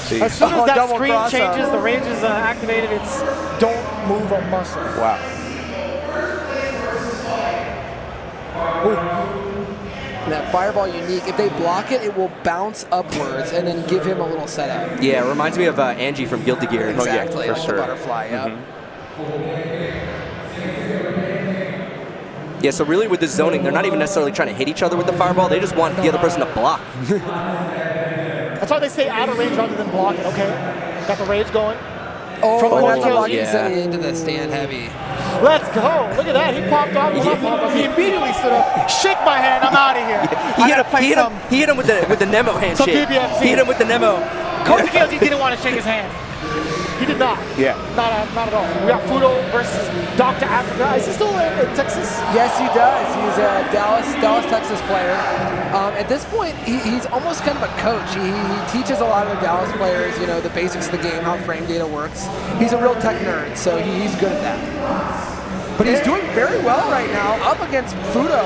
Jeez. As soon as that Double screen cross changes, up. the range is activated, it's don't move a muscle. Wow. That fireball unique, if they block it, it will bounce upwards and then give him a little setup. Yeah, it reminds me of Angie from Guilty Gear. Exactly, for like sure. the butterfly, yep. Yeah, so really with the zoning, they're not even necessarily trying to hit each other with the fireball. They just want the other person to block. That's why they say out of range rather than block it, okay? Got the rage going. Oh, From the that's one a lucky yeah. sent it into the stand heavy. Let's go. Look at that. He popped off. He immediately stood up. Shake my hand. I'm out of here. He hit him with the Nemo handshake. BBFZ. He hit him with the Nemo. Coach BBFZ didn't want to shake his hand. He did not. Yeah. Not at all. We got Fudo versus Dr. Africa. Is he still in Texas? Yes, he does. He's a Dallas, Texas player. At this point, he's almost kind of a coach. He teaches a lot of the Dallas players, you know, the basics of the game, how frame data works. He's a real tech nerd, so he's good at that. But he's doing very well right now, up against Fudo,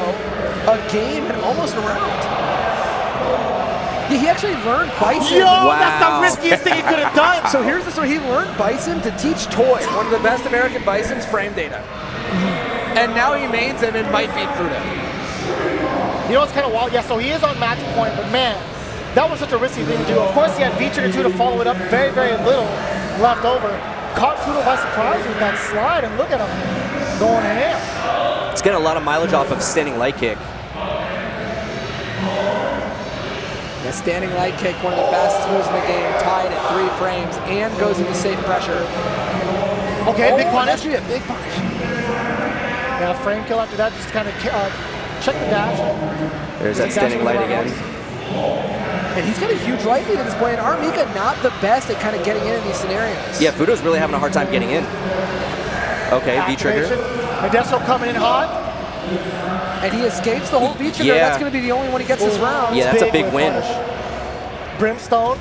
a game and almost a round. He actually learned Bison. Yo, Wow. that's the riskiest thing he could have done. So here's the story. He learned Bison to teach Toy, one of the best American Bisons, frame data. And now he mains him and might beat Fudo. You know what's kind of wild? Yeah, so he is on match point, but man, that was such a risky thing to do. Of course, he had V-trigger 2 to follow it up. Very, very little left over. Caught Fudo by surprise with that slide, and look at him going ham. It's getting a lot of mileage off of standing light kick. A standing light kick, one of the fastest moves in the game, tied at 3 frames, and goes into safe pressure. Okay, big punish. Actually, a big punish. Yeah, frame kill after that. Just kind of check the dash. There's that standing light again. And he's got a huge life lead at this point. And Armika not the best at kind of getting in these scenarios. Yeah, Fudo's really having a hard time getting in. Okay, V-trigger. Modesto coming in hot. And he escapes the whole V-trigger. Yeah. That's going to be the only one he gets this round. Yeah, that's a big win. Brimstone.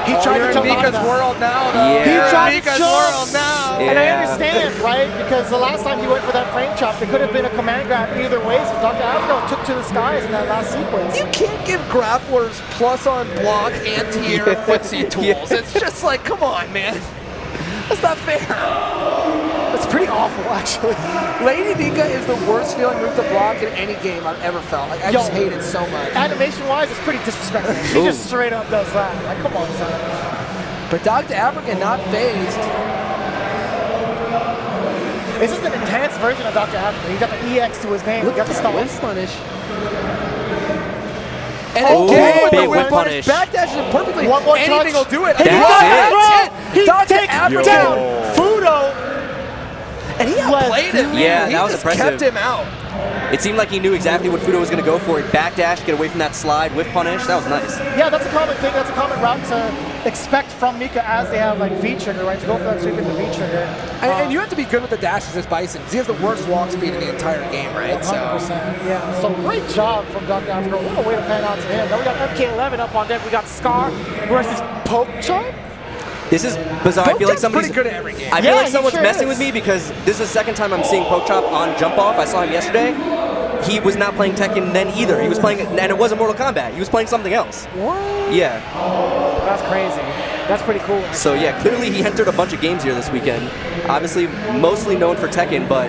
He Oh, tried you're to in jump out of Mika's that. world now, though. Yeah. He You're in tried to Mika's jump. world now. And I Yeah. understand, right? Because the last time he went for that frame chop, it could have been a command grab either way. So Dr. Africa took to the skies in that last sequence. You can't give grapplers plus on block anti-air footsie tools. It's just like, come on, man. That's not fair. It's pretty awful, actually. Lady Mika is the worst feeling move to block in any game I've ever felt. Like, I just hate it so much. Animation-wise, it's pretty disrespectful. She Ooh. just straight up does that. Like, come on, son. But Dr. Africa not phased. This is an enhanced version of Dr. Africa. He got the EX to his name. He got the that whip stuff. punish. And Oh, again with big the whip whip punish. punish. Backdashes it perfectly. One more Anything touch. will do it. That's And He Dr. takes Africa. down Fudo. And he outplayed him, man. Yeah, He that was just impressive. kept him out. It seemed like he knew exactly what Fudo was going to go for. He backdash, get away from that slide, whip punish. That was nice. Yeah, that's a common thing. That's a common route to expect from Mika as they have like V-trigger, right? To go for that sweep in the V-trigger. And you have to be good with the dashes as Bison, because he has the worst walk speed in the entire game, right? 100%. Yeah, so great job from Dr. Africa. What a way to pan out to him. Then we got MK11 up on deck. We got Scar versus Poke Chop. This is bizarre. I feel like somebody's pretty good at every game. I feel Yeah, like he someone's sure messing is. with me because this is the second time I'm seeing Poke Chop on Jump Off. I saw him yesterday. He was not playing Tekken then either. He was playing, and it wasn't Mortal Kombat. He was playing something else. What? Yeah. That's crazy. That's pretty cool. So yeah, clearly he entered a bunch of games here this weekend. Obviously, mostly known for Tekken, but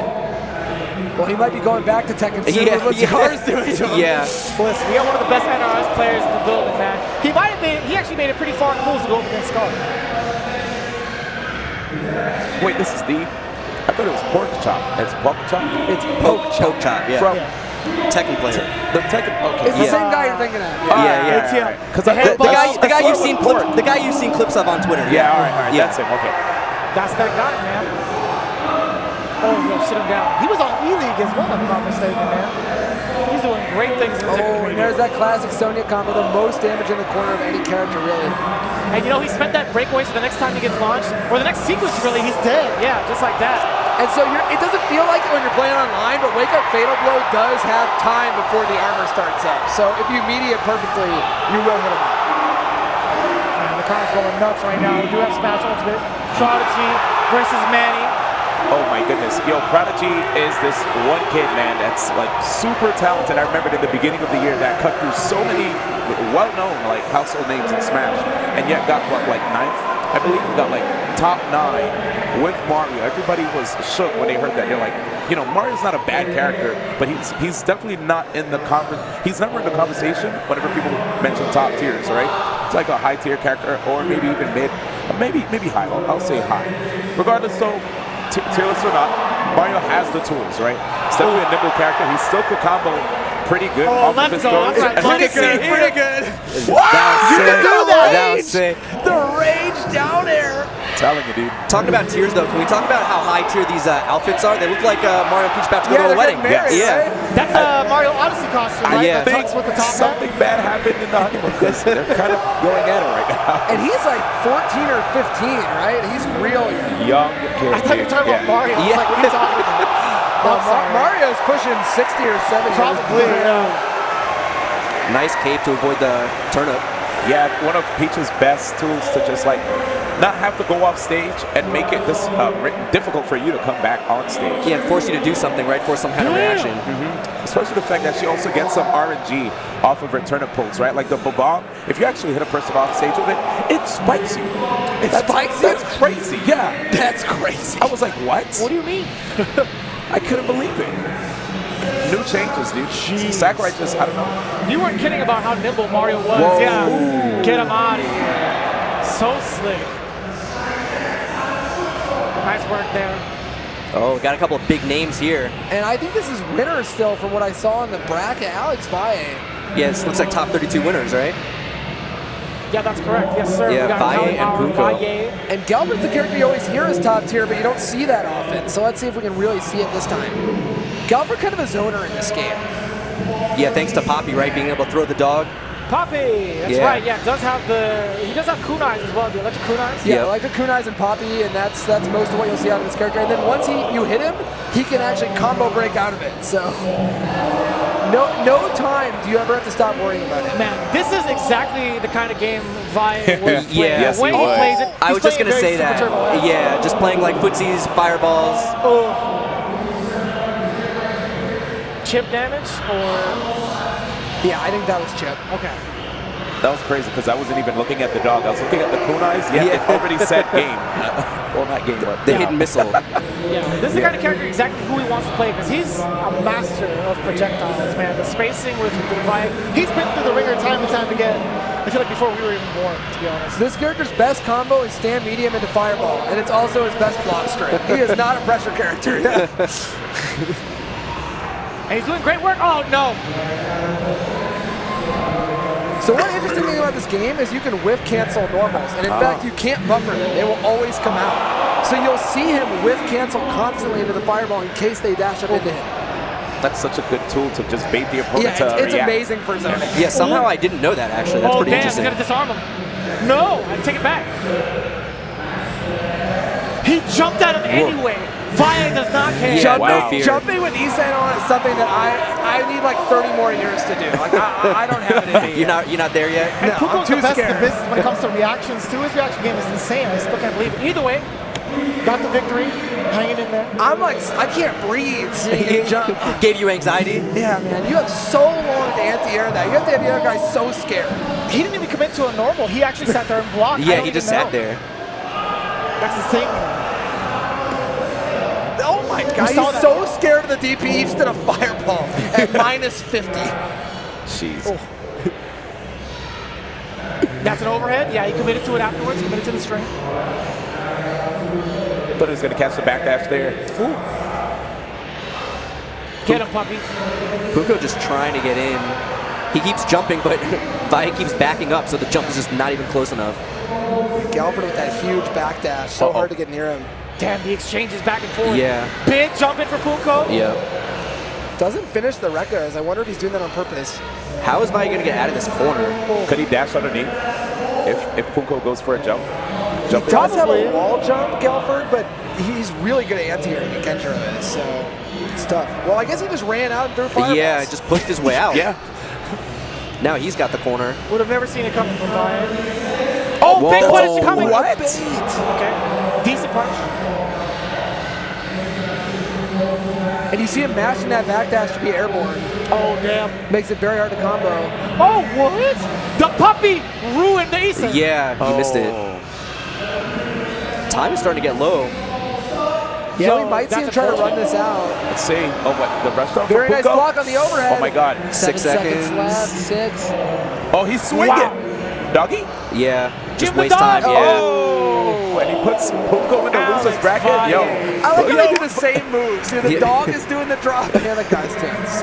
Well, he might be going back to Tekken soon with what Scar's doing to him. yeah. Listen, we got one of the best NRS players in the building, man. He actually made it pretty far cool to go up against Scar. Wait, this is I thought it was pork chop. It's pork chop? It's Poke Chop, yeah. From Tekken player. the Tekken. Okay. It's the Yeah. same guy you're thinking of. Yeah. It's him. Because The guy you've seen clips of on Twitter. Yeah, all right. Yeah. That's him. Okay. That's that guy, man. Oh, yo, sit him down. He was on E-League as well, if I'm not mistaken, man. He's doing great things in the Tekken Oh, and community. there's that classic Sonya combo, the most damage in the corner of any character, really. And you know, he spent that breakaway, so the next time he gets launched, or the next sequence really, he's dead. Yeah, just like that. And so it doesn't feel like it when you're playing online, but Wake Up Fatal Blow does have time before the armor starts up. So if you media it perfectly, you will hit him up. Man, the crowd's going nuts right now. We do have Smash Ultimate. Prodigy versus Manny. Oh my goodness. Yo, Prodigy is this one kid, man, that's like super talented. I remember in the beginning of the year that cut through so many well-known like household names in Smash, and yet got what, like 9th? I believe he got like top 9 with Mario. Everybody was shook when they heard that. They're like, you know, Mario's not a bad character, but he's definitely not in the he's never in the conversation whenever people mention top tiers, right? It's like a high tier character, or maybe even mid, maybe high. I'll say high. Regardless, though, tierless or not, Mario has the tools, right? He's definitely a nimble character. He still could combo pretty good off of his throws. Pretty good. That was sick. The rage down air. Telling you, dude. Talking about tiers, though, can we talk about how high tier these outfits are? They look like Mario and Peach about to go to a wedding. Married, Yeah. right? That's a Mario Odyssey costume, right? yeah. The tux with the top hat. Something bad happened in the honeymoon because they're kind of going at it right now. And he's like 14 or 15, right? He's real young. Young kid. I thought you were talking about Mario. Yeah. Like, what are you talking about? Well, I'm sorry. Mario's pushing 60 or 70. Probably, yeah. Nice cape to avoid the turnip. Yeah, one of Peach's best tools to just like not have to go off stage and make it this difficult for you to come back on stage. Yeah, and force you to do something, right? Force some kind of reaction. Especially the fact that she also gets some RNG off of her turnip pulls, right? Like the bomb, if you actually hit a person off stage with it, it spikes you. spikes you? That's crazy, yeah. That's crazy. I was like, what? What do you mean? I couldn't believe it. New changes, dude. Sakurai just, I don't know. You weren't kidding about how nimble Mario was. Whoa. Yeah. Get him out of here. So slick. Nice work there. Oh, got a couple of big names here. And I think this is winners still from what I saw in the bracket. Alex Valle. Yeah, this looks like top 32 winners, right? Yeah, that's correct. Yes, sir. Yeah, we got Valle and Kyle Punko. Valle. And Galbert's the character you always hear as top tier, but you don't see that often. So let's see if we can really see it this time. Galbert kind of a zoner in this game. Yeah, thanks to Poppy, right? Being able to throw the dog. Poppy. That's Yeah. right. Yeah, he does have kunais as well. The electric kunais. Yeah, Yep. like the kunais and Poppy, and that's most of what you'll see out of this character. And then once you hit him, he can actually combo break out of it. So no time do you ever have to stop worrying about it. Man, this is exactly the kind of game Valle would play. Yeah. Yes, the way he he would. plays it. I he's was just playing going to it very say that. Super Turbo. Yeah, just playing like footsies, fireballs. Oh. Chip damage or Yeah, I think that was Chip. okay. That was crazy because I wasn't even looking at the dog. I was looking at the kunais. Yeah, Yeah. it already said game. Well, not game, but The hidden missile. Yeah, this is the kind of character exactly who he wants to play because he's a master of projectiles, man. The spacing with the Valle. He's been through the ringer time and time again. I feel like before we were even born, to be honest. This character's best combo is stand medium into fireball, and it's also his best block string. He is not a pressure character. And he's doing great work. Oh no! So one interesting thing about this game is you can whiff cancel normals, and in fact you can't buffer them. They will always come out. So you'll see him whiff cancel constantly into the fireball in case they dash up into him. that's such a good tool to just bait the opponent Yeah, to it's react. amazing for zoning. Yeah, somehow I didn't know that, actually. That's Oh pretty damn, he's interesting. gonna disarm him. No, I take it back. He jumped at him anyway. Valle does not care. Yeah, no fear. Jumping with Isan on is something that I need like 30 more years to do. Like I don't have it in me. You're not there yet? And No, Puko's I'm too the best in scared. the business when it comes to reactions too. His reaction game is insane. I still can't believe it. Either way, Got the victory, hanging in there. I'm like, I can't breathe seeing you jump. Gave you anxiety? Yeah, man, you have so long to anti-air that. You have to have the other guy so scared. He didn't even commit to a normal. He actually sat there and blocked. I Yeah, don't he just even sat know. there. That's insane. Oh my god, saw he's that. so scared of the DP, he just did a fireball at minus 50. Jeez. that's an overhead. Yeah, he committed to it afterwards. Committed to the string. Thought he was going to catch the backdash there. Get him, puppy. Puko just trying to get in. He keeps jumping, but Valle keeps backing up, so the jump is just not even close enough. Galford with that huge backdash, so hard to get near him. Damn, the exchanges back and forth. Yeah. Big jump in for Punko. Yeah. Doesn't finish the recos. I wonder if he's doing that on purpose. How is Vi going to get out of this corner? Could he dash underneath if Punko goes for a jump? He Jump does have Probably. a wall jump, Gelford, but he's really good at anti-airing at Kenshiro is, so it's tough. Well, I guess he just ran out and threw fireballs. Yeah, just pushed his way out. Yeah. Now he's got the corner. Would have never seen it coming from Ryan. Oh, Whoa. big punish coming. What? Okay. Decent punch. And you see him mashing that backdash to be airborne. Oh, damn. Makes it very hard to combo. Oh, what? The puppy ruined the ace. Yeah, he missed it. Oh. Time is starting to get low. Yeah, So, we might see him that's try to run unfortunate. this out. Let's see. Oh, what? The restaurant Very for nice Punko? block on the overhead. Oh, my God. 7 seconds. left, 6. Oh, he's swinging. Wow. Doggy? Yeah, just Give the waste time. dog. Yeah. Oh, and he puts Punko in the Alex loser's bracket. Yo. Fire. I like how Yo. they do the same moves. See, the Yeah. dog is doing the drop. Yeah, that guy's tense.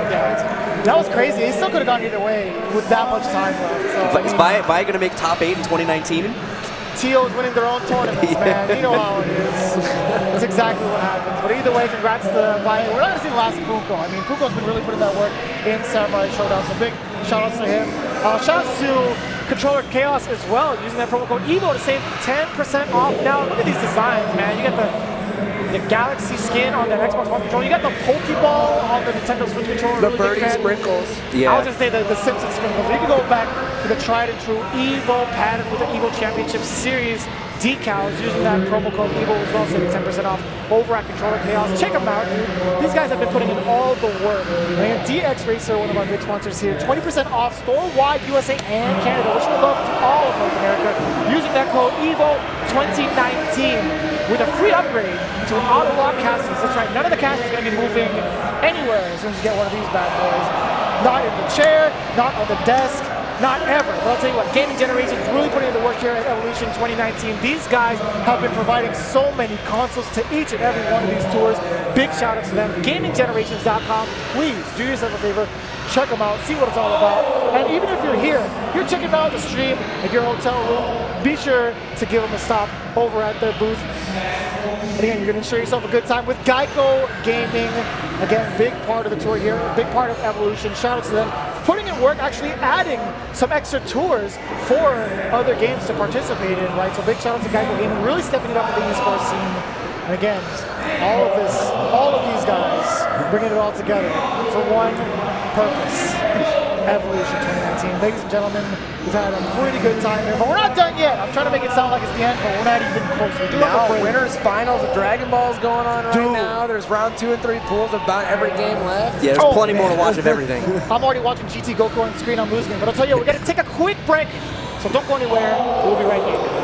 That was crazy. He still could have gone either way with that much time left. So, I Is mean, Vi going to make top 8 in 2019? Tio is winning their own tournaments, man. You know how it is. That's exactly what happens. But either way, congrats to Vi. We're not going to see the last of Punko. I mean, Punko's been really putting that work in Samurai Shodown. So big shout outs to him. Shout outs to Controller Chaos as well, using that promo code EVO to save 10% off. Now, look at these designs, man. You got the Galaxy skin on that Xbox One controller. You got the Pokeball on the Nintendo Switch controller. The Really big birdie fan. sprinkles. I Yeah. was going to say the Simpsons sprinkles. You can go back to the tried and true EVO pattern with the EVO Championship Series decals using that promo code EVO as well, saving 10% off over at Controller Chaos. Check them out, dude. These guys have been putting in all the work. And DX Racer, one of our big sponsors here, 20% off store-wide USA and Canada, which we love to all of North America, using that code EVO 2019 with a free upgrade to an auto lock castles. That's right, none of the castles are going to be moving anywhere as soon as you get one of these bad boys. Not in the chair, not on the desk, not ever. But I'll tell you what, Gaming Generation is really putting in the work here at Evolution 2019. These guys have been providing so many consoles to each and every one of these tours. Big shout out to them. GamingGenerations.com. Please do yourself a favor. Check them out, see what it's all about. And even if you're here, you're checking out the stream at your hotel room, be sure to give them a stop over at their booth. And again, you're going to ensure yourself a good time with Geico Gaming. Again, big part of the tour here, big part of Evolution. Shout out to them for putting in work, actually adding some extra tours for other games to participate in, right? So big shout out to Geico Gaming, really stepping it up in the esports scene. And again, all of these guys bringing it all together for one purpose. Evolution 2019. Ladies and gentlemen, we've had a pretty good time here, but we're not done yet. I'm trying to make it sound like it's the end, but we're not even close. We do have Now, a break. winners finals of Dragon Ball's going on right Dude. now. There's round 2 and 3 pools of about every game left. Yeah, there's Oh, plenty more to man. watch of everything. I'm already watching GT Goku on the screen. I'm losing it. But I'll tell you, we're going to take a quick break. So don't go anywhere. We'll be right back.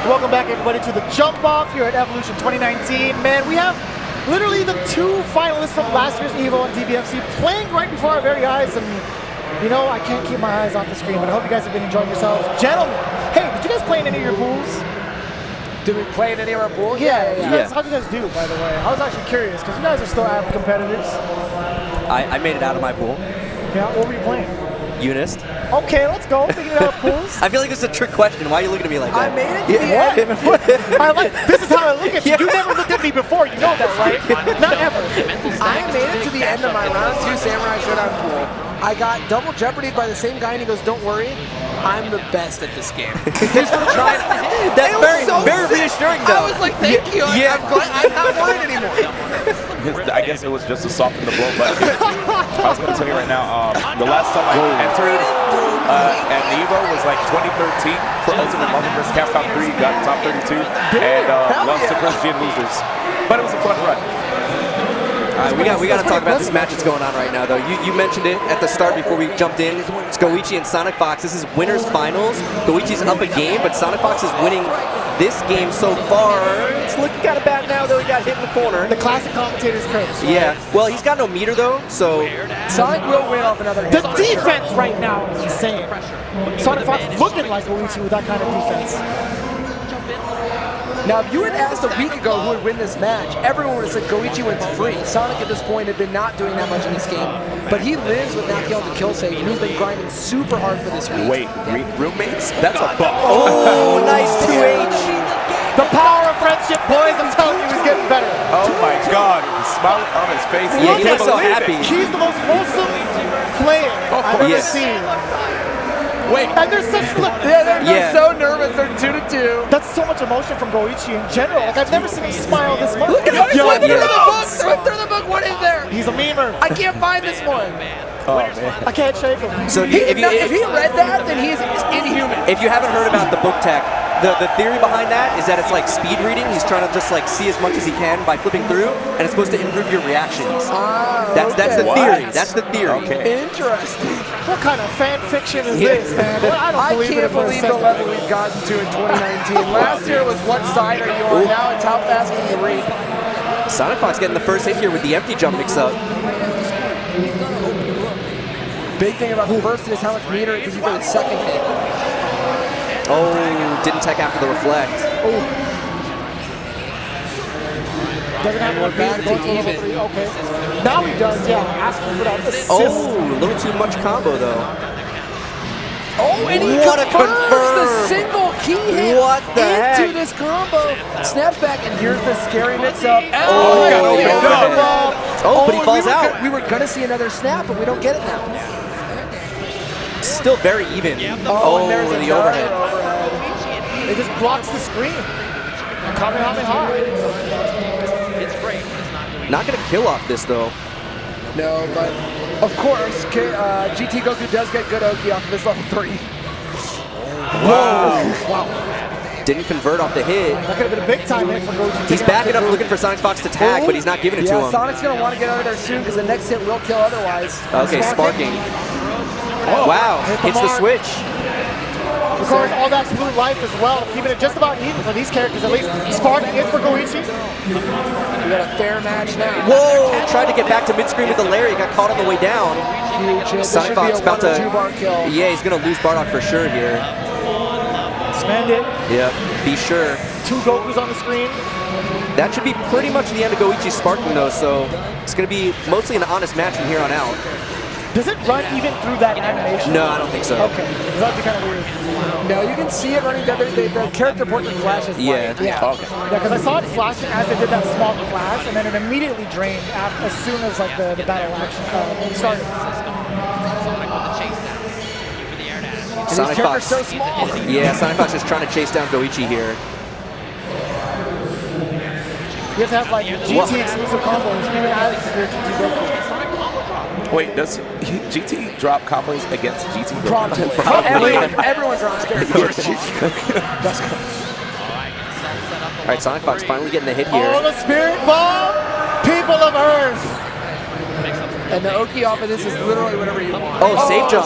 Welcome back, everybody, to the Jump Off here at Evolution 2019. Man, we have literally the 2 finalists from last year's EVO and DBFZ playing right before our very eyes, and you know, I can't keep my eyes off the screen, but I hope you guys have been enjoying yourselves. Gentlemen, hey, did you guys play in any of your pools? Did we play in any of our pools? Yeah. How'd you guys do, by the way? I was actually curious, because you guys are still avid competitors. I made it out of my pool. Yeah, what were you playing? Unist. Okay, let's go. Thinking about pools. I feel like this is a trick question. Why are you looking at me like that? I made it to the end. This is how I look at you. You never looked at me before. You know that, right? Not ever. I made it to the end of my round 2 Samurai Shodown pool. I got double jeopardied by the same guy, and he goes, "Don't worry, I'm the best at this game." He's gonna try. That's very reassuring, though. I was like, "Thank you." Yeah. I'm not worried ananymore. I guess it was just to soften the blow, but I was going to tell you right now, the last time I entered at EVO was like 2013 for Ultimate Marvel vs. Capcom 3, got top 32, and lost to Chris G and losers. But it was a fun run. We got to talk about this match that's going on right now, though. You mentioned it at the start before we jumped in. It's Goichi and Sonic Fox. This is winners finals. Goichi's up a game, but Sonic Fox is winning this game so far. It's looking kind of bad now, though. He got hit in the corner. The classic commentator's curse. Right? Yeah. Well, he's got no meter, though, so... Sonic will win off another hit. The defense right now is insane. Sonic Fox looking like Goichi with that kind of defense. Now, if you had asked a week ago who would win this match, everyone would have said Goichi wins free. Sonic at this point had been not doing that much in this game, but he lives with not killing the kill save, and he's been grinding super hard for this week. Wait, roommates? That's a buff. Oh, nice 2H. The power of friendship, boys. I'm telling you, he's getting better. Oh my God, the smile on his face. Yeah, he Can't looks so believe happy. it. He's the most wholesome player I've ever Yes. seen. Wait, and there's such look. They're so nervous. They're 2-2. That's so much emotion from Goichi in general. Like, I've never seen him smile this much. Look at him. Yo, Flip through the yeah. book. Flip through the book. What is there? He's a memer. I can't find this one. Oh, man. I can't shake him. So If he read that, then he's inhuman. if you haven't heard about the book tech, the theory behind that is that it's like speed reading. He's trying to just like see as much as he can by flipping through, and it's supposed to improve your reactions. That's the What? theory. That's the theory. Okay. Interesting. What kind of fan fiction is this, man? Well, I don't I believe can't it for a believe the second. level we've gotten to in 2019. Last year was what side are you on? Now it's how fast can you read? Sonic Fox getting the first hit here with the empty jump mix-up. Big thing about the first is how much meter it gives you for the second hit. Oh, didn't tech after the reflect. Doesn't have one back beat, to going to level even. 3. Okay. Now he does, yeah. Asking for that assist. Oh, a little too much combo, though. Oh, and he What a confirms confirm. the single key hit What the into heck? this combo. Snaps back, and here's the scary mix-up. he got the opened overhead. up. Oh, but he and falls we were out. We were going to see another snap, but we don't get it now. Still very even. and Oh, there's the another overhead. It just blocks the screen. Kamehameha. Not going to kill off this, though. No, but of course, GT Goku does get good Oki off of this level 3. Wow. Didn't convert off the hit. That could have been a big time hit for Goichi. He's backing up looking for Sonic Fox to tag, but he's not giving it to Yeah, him. Sonic's going to want to get out of there soon because the next hit will kill otherwise. Okay, sparking. Oh, Wow, hit the hits the mark. switch. Of course, all that blue life as well, keeping it just about even for these characters, at least. Sparking it for Goichi. We got a fair match now. Whoa, tried to get back to mid-screen with the Larry, got caught on the way down. Huge hit. This Sonic should Fox be a about 1 or to... 2 bar kill. Yeah, he's going to lose Bardock for sure here. Spend it. Yep, be sure. 2 Gokus on the screen. That should be pretty much the end of Goichi's sparking, though, so it's going to be mostly an honest match from here on out. Does it run even through that animation? No, I don't think so. Okay, that would be kind of weird. No, you can see it running. The character portrait flashes Yeah. white. Yeah, Okay. yeah, because I saw it flashing as they did that small flash, and then it immediately drained as soon as like the battle action started. And these Sonic characters Fox. so small. Yeah, Sonic Fox is trying to chase down Goichi here. You have to have like GT exclusive combos, even as your GT Goku. Wait, does GT drop combos against GT? Probably. Everyone drops characters. All right, Sonic Fox finally getting the hit Oh, here. the Spirit Bomb! People of Earth! And the Oki off of this is literally whatever you want. Oh, save jump,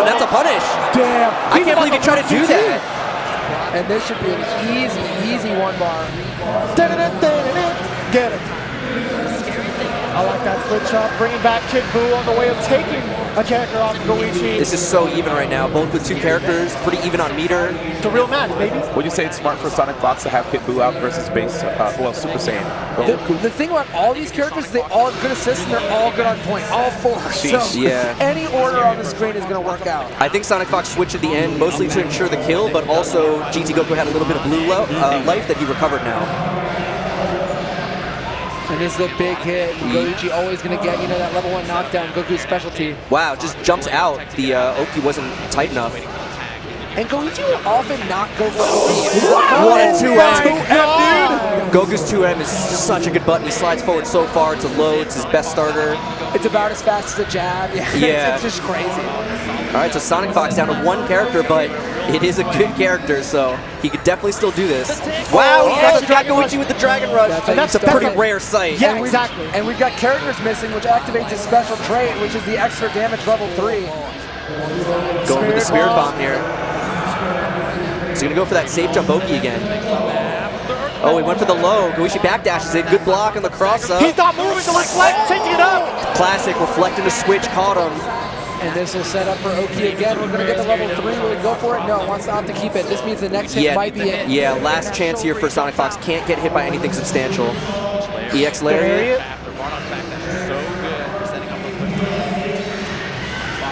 that's a punish. Damn. I can't believe you tried to do that. And this should be an easy one bar. Get it. I like that switch up, bringing back Kid Buu on the way of taking a character off of Goichi. This is so even right now. Both with two characters, pretty even on meter. It's a real match, baby. Would you say it's smart for Sonic Fox to have Kid Buu out versus base, well, Super Saiyan? The thing about all these characters, they all have good assists and they're all good on point. All four. So Yeah. any order on the screen is going to work out. I think Sonic Fox switched at the end, mostly to ensure the kill, but also GT Goku had a little bit of blue life that he recovered now. And this is a big hit. Goichi always going to get, you know, that level 1 knockdown, Goku's specialty. Wow, just jumps out. The Oki wasn't tight enough. And Goichi will often not go for Oki. What a 2M. dude! Goku's 2M is just such a good button. He slides forward so far. It's a low. It's his best starter. It's about as fast as a jab. Yeah. It's just crazy. All right, so Sonic Fox down to one character, but it is a good character, so he could definitely still do this. Wow, he actually got Goichi with the Dragon Rush. That's a pretty rare sight. Yeah, exactly. And we've got characters missing, which activates his special trait, which is the extra damage level 3. Going with the Spirit Bomb here. He's going to go for that safe jump Oki again. Oh, he went for the low. Goichi backdashes it. Good block on the cross-up. He's not moving to reflect, changing it up. Classic, reflecting the switch, caught him. And this will set up for Oki again. We're going to get the level 3. Will he go for it? No, wants to opt to keep it. This means the next hit might be it. Yeah, last chance here for Sonic Fox. Can't get hit by anything substantial. EX Lariat.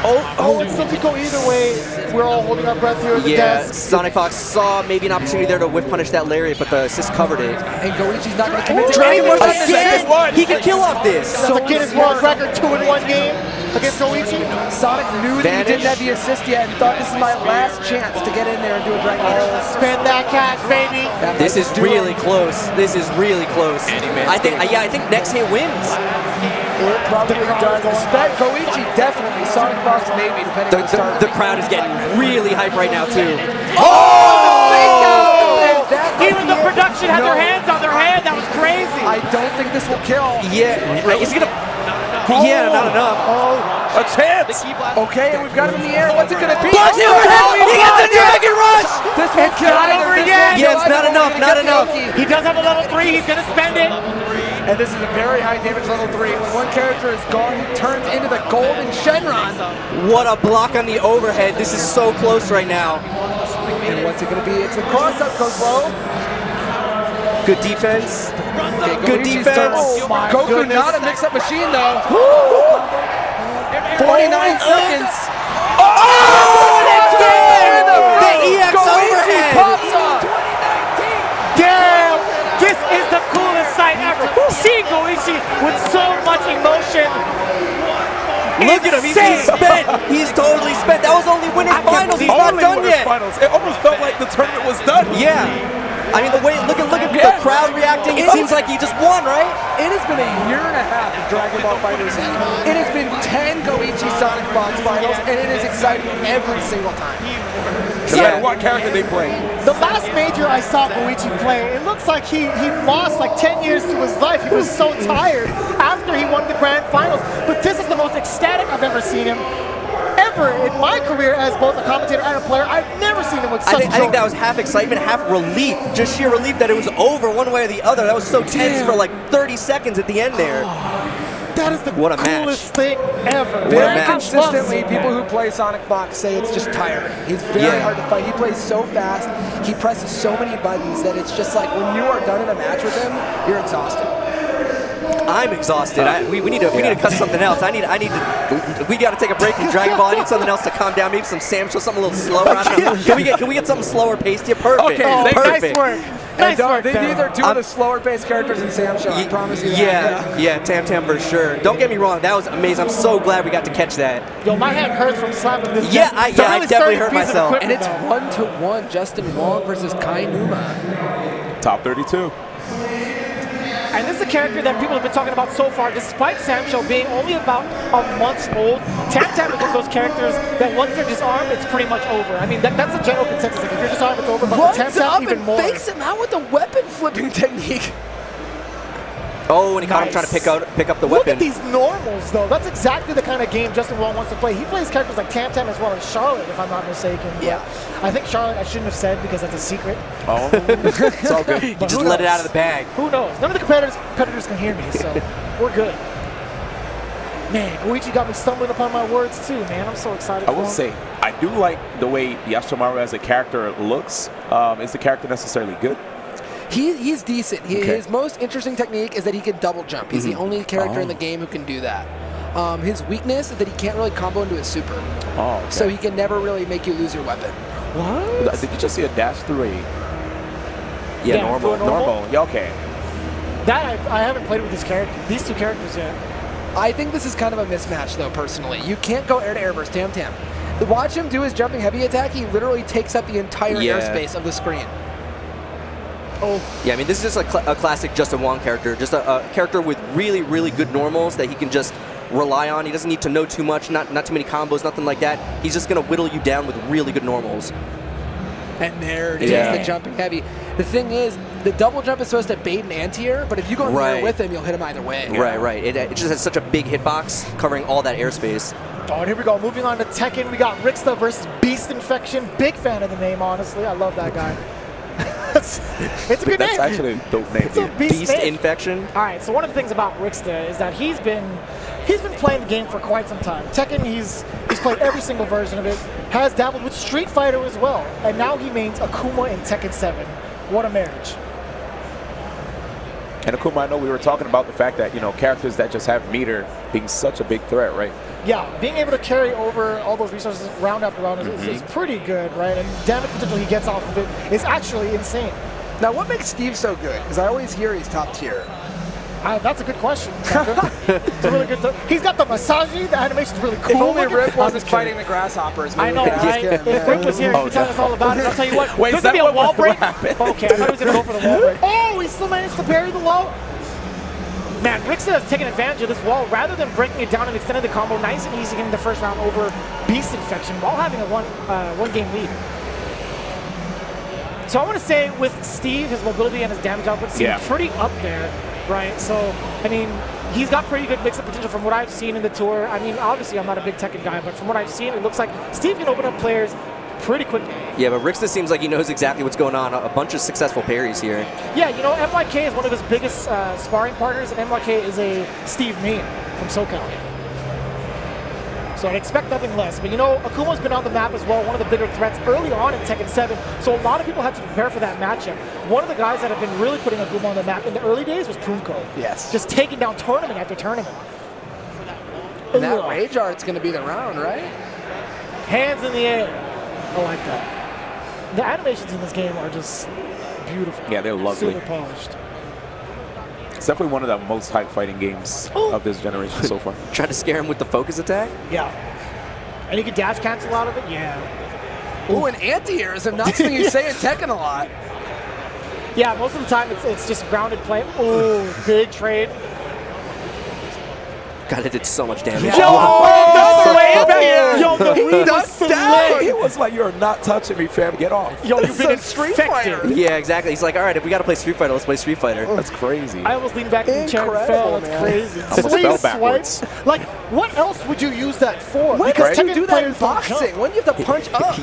Oh, it still could go either way. We're all holding our breath here at the Yeah, desk. Sonic Fox saw maybe an opportunity there to whiff punish that Lariat, but the assist covered it. And Goichi's not going to commit to Dragon anything. Rush again! He can kill off this! That's a Guinness World Record 2-in-1 game against Goichi. Sonic knew that he didn't have the assist yet and thought this is my last chance to get in there and do a Dragon Rush. Spin that cash, baby. This is really close. This is really close. I think next hit wins. It probably does. Goichi definitely. Sonic Fox maybe, depending on the start. The crowd is getting really hype right now too. Even the production had their hands on their head. That was crazy. I don't think this will kill. Yeah, is he gonna? Yeah, not enough. A chance! Okay, and we've got him in the air. What's it gonna be? Blocks it overhead! He gets a Dragon Rush! This won't kill not either. over This yet. won't Yeah, kill it's not either. enough, We're not gonna enough. get the Oki. He does have a level 3. He's going to spend it. And this is a very high damage level 3. When one character is gone, he turns into the golden Shenron. What a block on the overhead. This is so close right now. And what's it gonna be? It's the cross-up goes low. Good defense. Okay, Good Goichi's defense. turn. Oh my Goku goodness. not a mix-up machine though. 49 seconds. The EX overhead. Pops up. Damn! This is the coolest sight ever. Seeing Goichi with so much emotion. Look at him. He's spent. He's totally spent. That was only winners finals. He's not Only done winners yet. finals. It almost felt like the tournament was done. Yeah. I mean, the way look at the crowd reacting. It seems like he just won, right? It has been a year and a half of Dragon Ball FighterZ. It has been 10 Goichi Sonic Fox finals, and it is exciting every single time. No matter what character they play. The last major I saw Goichi play, it looks like he lost like 10 years to his life. He was so tired after he won the grand finals. But this is the most ecstatic I've ever seen him. Ever in my career as both a commentator and a player, I've never seen him with such I think that was half excitement, half relief. Just sheer relief that it was over one way or the other. That was so tense for like 30 seconds at the end there. That is the What a match. coolest thing ever. Very match. consistently, people who play Sonic Fox say it's just tiring. He's very hard to fight. He plays so fast. He presses so many buttons that it's just like when you are done in a match with him, you're exhausted. I'm exhausted. We need to cut something else. We got to take a break from Dragon Ball. I need something else to calm down. Maybe some Sam Show, something a little slower. I don't know. Can we get something slower paced here? Perfect. Okay, perfect. Nice work. Nice work. These are two of the slower paced characters in Sam Show. I promise you that. Yeah, Tam Tam for sure. Don't get me wrong. That was amazing. I'm so glad we got to catch that. Yo, my hand hurts from slapping this. Yeah, desk. It's a I really definitely sturdy hurt piece of myself. And equipment, it's though. 1-1, Justin Wong versus Kai Numa. Top 32. And this is a character that people have been talking about so far, despite Samsho being only about a month old. Tam Tam is one of those characters that once they're disarmed, it's pretty much over. I mean, that's a general consensus. Like, if you're disarmed, it's over. But Runs Tam up Tam even and more. fakes him out with a weapon flipping technique. Oh, and he caught him trying to pick up the Look weapon. at these normals, though. That's exactly the kind of game Justin Wong wants to play. He plays characters like Tam Tam as well as Charlotte, if I'm not mistaken. Yeah. I think Charlotte I shouldn't have said because that's a secret. Oh, it's all good. But Just who let it knows? out of the bag. Who knows? None of the competitors can hear me, so we're good. Man, Goichi got me stumbling upon my words too, man. I'm so excited. I will for him. say, I do like the way Yashimaru as a character looks. Is the character necessarily good? He's decent. Okay. His most interesting technique is that he can double jump. He's the only character in the game who can do that. His weakness is that he can't really combo into his super. Oh, okay. So he can never really make you lose your weapon. What? Did you just see a dash through a Yeah, Yeah, normal. through a normal? normal? Yeah, okay. That I haven't played with these two characters yet. I think this is kind of a mismatch, though, personally. You can't go air-to-air versus Tam Tam. Watch him do his jumping heavy attack. He literally takes up the entire Yeah. airspace of the screen. Oh, Yeah, I mean, this is just a classic Justin Wong character. Just a character with really, really good normals that he can just rely on. He doesn't need to know too much, not too many combos, nothing like that. He's just going to whittle you down with really good normals. And there it is, Yeah. the jumping heavy. The thing is, the double jump is supposed to bait an anti-air, but if you go in the air Right. with him, you'll hit him either way. Right. It just has such a big hitbox covering all that airspace. oh, and here we go. Moving on to Tekken, we got Rixta versus Beast Infection. Big fan of the name, honestly. I love that guy. it's a good That's name. actually a dope name. It's a dude. beast name. Infection. All right, so one of the things about Rixta is that he's been playing the game for quite some time. Tekken, he's played every single version of it, has dabbled with Street Fighter as well, and now he mains Akuma in Tekken 7. What a marriage. And Akuma, I know we were talking about the fact that, characters that just have meter being such a big threat, right? Yeah, being able to carry over all those resources round after round is pretty good, right? And the damage potential he gets off of it is actually insane. Now, what makes Steve so good? Because I always hear he's top tier. That's a good question. It's a really good. He's got the massaging. The animation's really cool. If only looking. Rick I'm wasn't just fighting kidding. the grasshoppers. I maybe know, we could just right? get him, If Rick was here, he could tell us all about it. I'll tell you what. Wait, there's is gonna be that a wall what break. happened? Okay, I thought he was gonna go for the wall break. Oh, he still managed to parry the wall. Man, Rixta has taken advantage of this wall rather than breaking it down and extending the combo nice and easy in the first round over Beast Infection while having a one game lead. So I want to say with Steve, his mobility and his damage output seem pretty up there, right? So, I mean, he's got pretty good mix-up potential from what I've seen in the tour. I mean, obviously I'm not a big Tekken guy, but from what I've seen, it looks like Steve can open up players pretty quickly. Yeah, but Rixta seems like he knows exactly what's going on. A bunch of successful parries here. Yeah, MYK is one of his biggest sparring partners, and MYK is a Steve main from SoCal. So I'd expect nothing less. But Akuma's been on the map as well, one of the bigger threats early on in Tekken 7. So a lot of people had to prepare for that matchup. One of the guys that have been really putting Akuma on the map in the early days was Punko. Yes. Just taking down tournament after tournament. And that Ugh. rage art's going to be the round, right? Hands in the air. I like that. The animations in this game are just beautiful. Yeah, they're lovely. Super polished. It's definitely one of the most hype fighting games of this generation so far. Trying to scare him with the focus attack? Yeah. And you can dash cancel out of it? Yeah. Ooh, and anti-airs are not something you say in Tekken a lot. Yeah, most of the time it's just grounded play. Ooh, big trade. God, it did so much damage. Yo, the way back. Yo, the He read was ducked down. He was like, "You're not touching me, fam. Get off." Yo, you've been It's a Street infected. Fighter. Yeah, exactly. He's like, all right, if we got to play Street Fighter, let's play Street Fighter. That's crazy. I almost leaned back in the chair and fell. Incredible, That's man. crazy. Almost Sleeve fell backwards. swipes. Like, what else would you use that for? When Because did you Tekken do that in players don't jump. boxing? When do you have to punch up?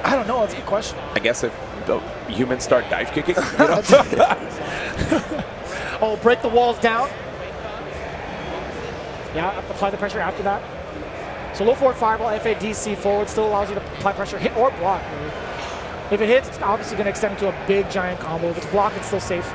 I don't know. That's a good question. I guess if the humans start dive kicking, Oh, break the walls down. Yeah, apply the pressure after that. So low forward fireball, FADC forward still allows you to apply pressure, hit or block. Really. If it hits, it's obviously going to extend into a big giant combo. If it's blocked, it's still safe.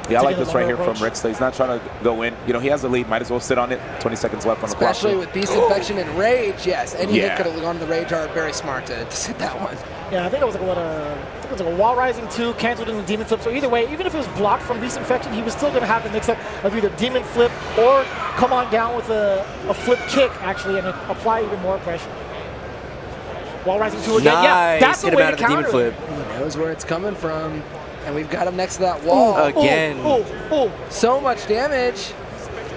Yeah, I like Taking this a right here longer from Rixta. He's not trying to go in. He has the lead. Might as well sit on it. 20 seconds left on the clock. Especially with Beast Infection and Rage, yes. Any hit Yeah. could have gone to the Rage art. Very smart to sit that one. Yeah, I think it was like a wall rising 2, canceled in the demon flip. So either way, even if it was blocked from Beast Infection, he was still going to have the mix-up of either demon flip or come on down with a flip kick, actually, and apply even more pressure. Wall rising 2 again. Yeah, that's Hit the him way out to of the demon counter flip. He knows where it's coming from. And we've got him next to that wall. Again. Oh. So much damage.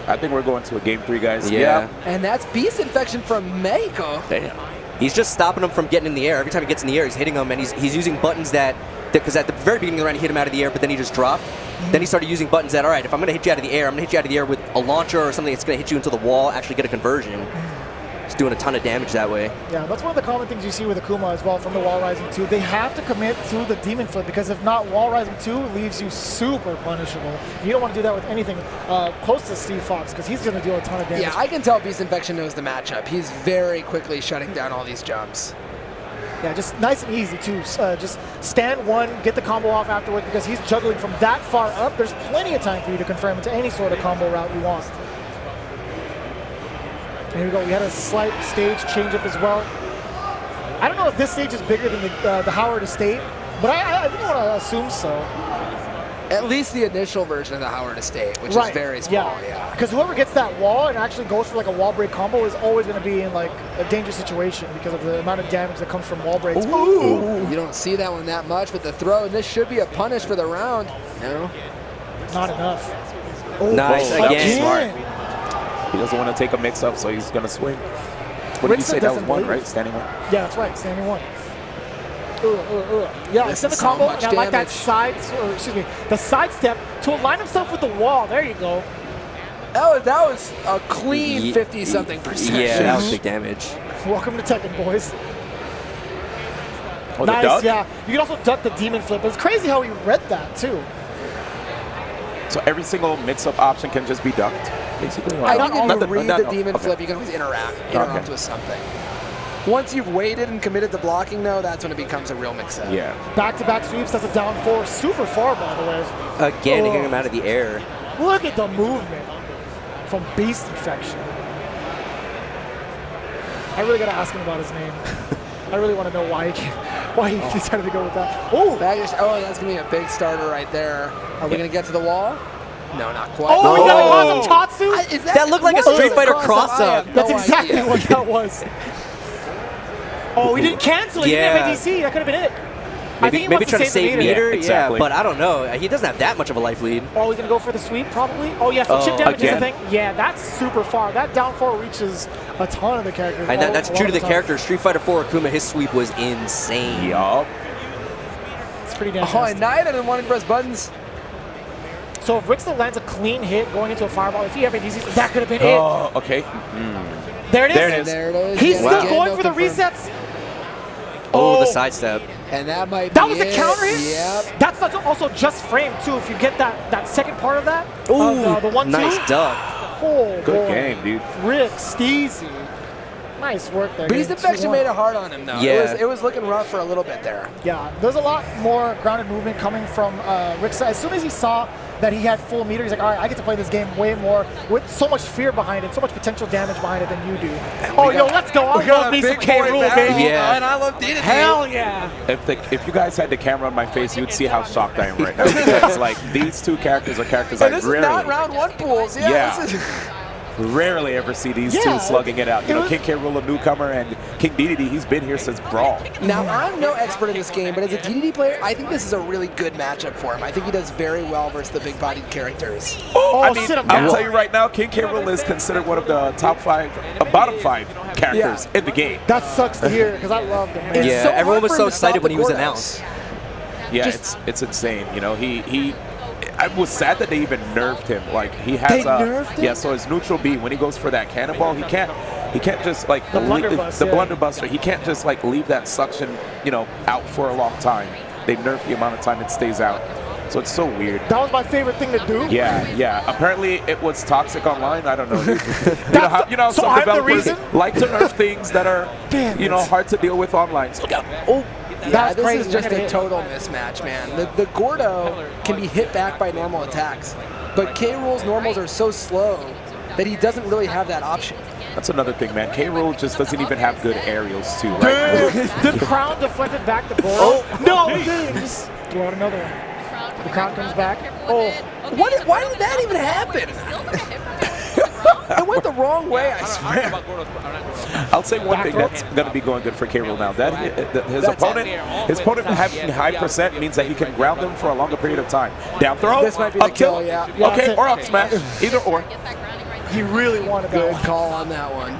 I think we're going to a game 3, guys. Yeah. And that's Beast Infection from Mexico. Damn. He's just stopping him from getting in the air. Every time he gets in the air, he's hitting him, and he's using buttons that because at the very beginning of the round, he hit him out of the air, but then he just dropped. Then he started using buttons that, all right, if I'm going to hit you out of the air, I'm going to hit you out of the air with a launcher or something that's going to hit you into the wall, actually get a conversion. He's doing a ton of damage that way. Yeah, that's one of the common things you see with Akuma as well from the wall rising 2. They have to commit to the demon flip, because if not, wall rising 2 leaves you super punishable. You don't want to do that with anything close to Steve Fox, because he's going to deal a ton of damage. Yeah, I can tell Beast Infection knows the matchup. He's very quickly shutting down all these jumps. Yeah, just nice and easy too. Just stand one, get the combo off afterwards, because he's juggling from that far up. There's plenty of time for you to confirm into any sort of combo route you want. And here we go. We had a slight stage change up as well. I don't know if this stage is bigger than the Howard Estate, but I think I want to assume so. At least the initial version of the Howard Estate, which is very small. Yeah. Because whoever gets that wall and actually goes for like a wall break combo is always going to be in like a dangerous situation because of the amount of damage that comes from wall breaks. Ooh. You don't see that one that much with the throw, and this should be a punish for the round. No. Not enough. Nice, again. Smart. He doesn't want to take a mix-up, so he's going to swing. What did you say? That was one, right? Standing one? Yeah, that's right. Standing one. Yeah, instead of the combo, and I like that the side step to align himself with the wall. There you go. That was a clean 50-something%. Yeah, that was big damage. Welcome to Tekken, boys. Oh, nice, the duck? yeah. You can also duck the demon flip. It's crazy how he read that, too. So every single mix-up option can just be ducked, basically? I think if you read the demon flip, you can always interact with something. Once you've waited and committed to blocking, though, that's when it becomes a real mix-up. Yeah. Back-to-back sweeps, that's a down 4. Super far, by the way. Again, hitting him out of the air. Look at the movement from Beast Infection. I really got to ask him about his name. I really want to know why he decided to go with that. Oh, that's going to be a big starter right there. Are we going to get to the wall? No, not quite. Oh, we got a awesome Tatsu? That looked like a Street Fighter cross-up. That's exactly what that was. Oh, he didn't cancel it. He didn't have ADC. That could have been it. Maybe trying to save meter. Exactly. Yeah, but I don't know. He doesn't have that much of a life lead. Oh, he's going to go for the sweep, probably? Oh, yeah, so chip damage is the thing. Yeah, that's super far. That down 4 reaches a ton of the characters. And that's true to the character. Street Fighter 4 Akuma, his sweep was insane. Yup. It's pretty damn Oh, and Knight didn't want to press buttons. So if Rickster lands a clean hit going into a fireball, if he ever needs it, that could have been Oh, okay. There it is. There it is. There it is. He's still going for the resets. Oh, the sidestep. And that might be That was a counter hit? Yep. That's also just frame, too, if you get that second part of that. Ooh, the 1-2. nice duck. Oh, Good boy. game, dude. Rick, Steezy. Nice work there. Beast Infection made it hard on him, though. Yeah. It was looking rough for a little bit there. Yeah, there's a lot more grounded movement coming from Rick's side. As soon as he saw that he had full meter, he's like, all right, I get to play this game way more with so much fear behind it, so much potential damage behind it than you do. Oh, yo, let's go. I love me some K-Rool, baby. Yeah. And I love DDT. Hell yeah. If you guys had the camera on my face, you'd see how shocked I am right now. Because, like, these two characters are characters And I this is not rarely, round 1 pools. Yeah. This is rarely ever see these two slugging it out. You know, King K. Rool, a newcomer, and King DDT, he's been here since Brawl. Now, I'm no expert in this game, but as a DDT player, I think this is a really good matchup for him. I think he does very well versus the big-bodied characters. I mean, I'll tell you right now, King K. Rool is considered one of the top 5, bottom 5 characters in the game. That sucks to hear because I love him, man. Yeah, so everyone hard was for so him to stop excited when the he was courthouse. announced. Yeah, it's insane. You know, I was sad that they even nerfed him. Like he has nerfed him? Yeah, so his neutral B, when he goes for that cannonball, he can't just like The blunderbuss, the yeah. blunderbuster. He can't just like leave that suction, you know, out for a long time. They nerfed the amount of time it stays out. So it's so weird. That was my favorite thing to do. Yeah. Apparently it was toxic online. I don't know. you know, so some I'm the developers reason? like to nerf things that are Damn it. hard to deal with online. So, Yeah, this crazy. is just You're gonna a hit. total mismatch, man. The Gordo can be hit back by normal attacks, but K. Rool's normals are so slow that he doesn't really have that option. that's another thing, man. K. Rool just doesn't even have good aerials, too. Right? The crown deflected back the goal. No, just throw out another one. The crown comes back. Oh, Why did that even happen? It went the wrong way, I swear. I'll say one thing that's going to be going good for K. Rool now. His opponent having high percent means that he can ground them for a longer period of time. Down throw, This might be the up tilt, kill, yeah. okay, or up smash, either or. he really wanted that Good one. call on that one.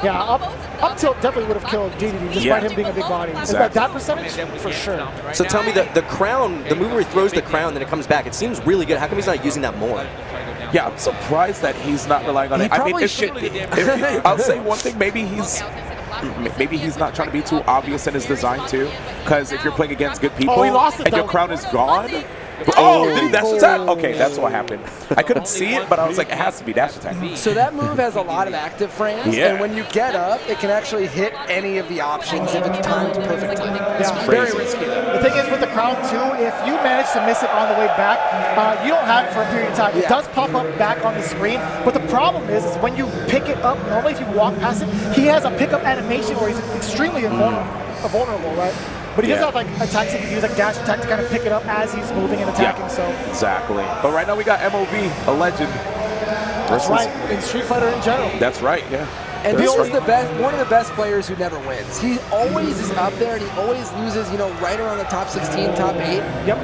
Yeah, up tilt definitely would have killed DDD despite him being a big body. Is that percentage? For sure. So tell me, the crown, the move where he throws the crown, then it comes back, it seems really good. How come he's not using that more? Yeah, I'm surprised that he's not relying on He it. I mean, probably should be. I'll say one thing, maybe he's not trying to be too obvious in his design too, because if you're playing against good people he lost it, and your though. crown is gone. Oh, did he dash attack? Okay, that's what happened. I couldn't see it, but I was like, it has to be dash attack. So that move has a lot of active frames, Yeah. and when you get up, it can actually hit any of the options if it's timed perfectly. It's Yeah. very Crazy. risky though. The thing is with the crown too, if you manage to miss it on the way back, you don't have it for a period of time. It Yeah. does pop up back on the screen, but the problem is when you pick it up, normally if you walk past it, he has a pickup animation where he's extremely vulnerable, right? But he does Yeah. have like attacks he can use, like dash attack to kind of pick it up as he's moving and attacking, so. Exactly. But right now we got MOV, a legend. That's versus- right, in Street Fighter in general. That's right, yeah. And That's he's right. the best, one of the best players who never wins. He always is up there, and he always loses, right around the top 16, top 8. Yep.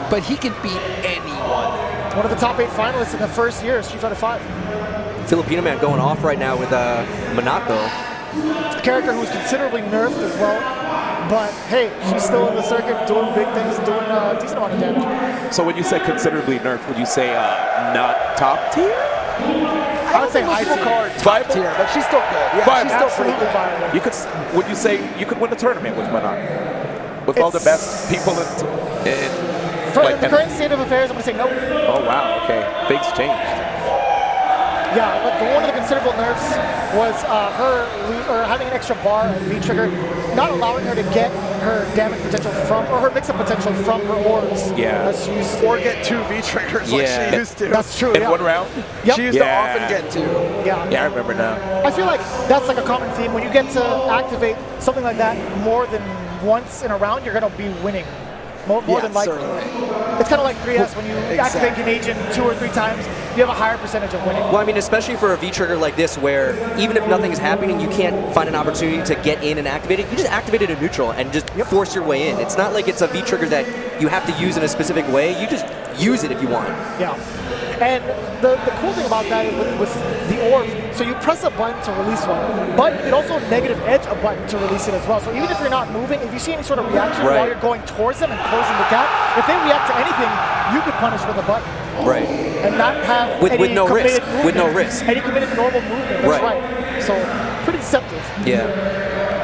But he can beat anyone. One of the top 8 finalists in the first year of Street Fighter 5. Filipino man going off right now with Monaco. A character who was considerably nerfed as well. But hey, she's still in the circuit doing big things, doing a decent amount of damage. So when you say considerably nerfed, would you say not top tier? I would say high People tier. call her top tier, but she's still good. Yeah, But she's still pretty Absolutely good. viable. You could, would you say you could win a tournament with Manon? With all the It's- best people in For like, the current state of affairs, I'm going to say no. oh wow, okay, things changed. Yeah, but one of the considerable nerfs was her having an extra bar of V-trigger, not allowing her to get her damage potential from, or her mix-up potential from her orbs. Yeah. That's used. Or get 2 V-triggers like Yeah. she used to. That's true, In yeah. one round? Yep. She used Yeah. to often get 2. Yeah. Yeah, I remember now. I feel like that's like a common theme. When you get to activate something like that more than once in a round, you're going to be winning. More Yeah, than likely. certainly. It's kind of like 3S. When you Exactly. activate Canadian 2 or 3 times, you have a higher percentage of winning. Well, I mean, especially for a V-trigger like this, where even if nothing is happening, you can't find an opportunity to get in and activate it. You just activate it in neutral and just force your way in. It's not like it's a V-trigger that you have to use in a specific way. You just use it if you want. Yeah. And the cool thing about that is with the orb, so you press a button to release one, but you can also negative edge a button to release it as well. So even if you're not moving, if you see any sort of reaction while Right. you're going towards them and closing the gap, if they react to anything, you could punish with a button. Right. And not have With any no committed risk. movement. With no risk. Any committed normal movement. That's Right. right. So pretty deceptive. Yeah.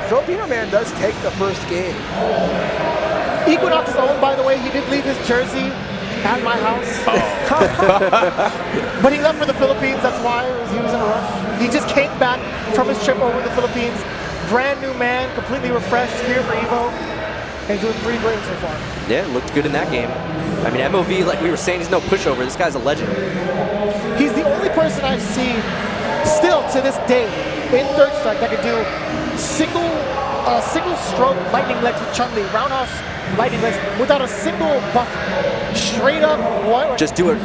Filipino man does take the first game. Equinox is owned, by the way. He did leave his jersey at my house. But he left for the Philippines. That's why he was in a rush. He just came back from his trip over the Philippines. Brand new man, completely refreshed, here for Evo. And doing 3 great so far. Yeah, looked good in that game. I mean, MOV, like we were saying, he's no pushover. This guy's a legend. He's the only person I've seen still to this day in Third Strike that could do single stroke lightning legs with Chun-Li, roundhouse lightning legs without a single buffer. Straight up what? Just do it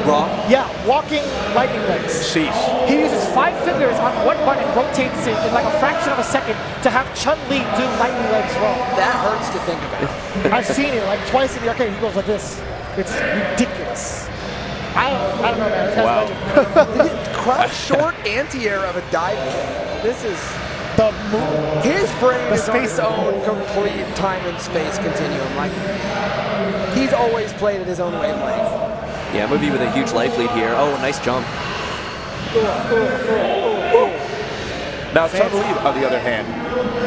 raw. Yeah, walking lightning legs. Sheesh. He uses 5 fingers on one button, rotates it in like a fraction of a second to have Chun-Li do lightning legs raw. That hurts to think about. I've seen it like twice in the arcade. He goes like this. It's ridiculous. I don't know, man. This guy's Wow. a legend. Crouch short anti-air of a dive kick. This is The move. his brain The is on space his own complete time and space continuum. Like he's always played at his own wavelength. Yeah, MOV with a huge life lead here. Oh, nice jump. Now Chun-Li, on the other hand,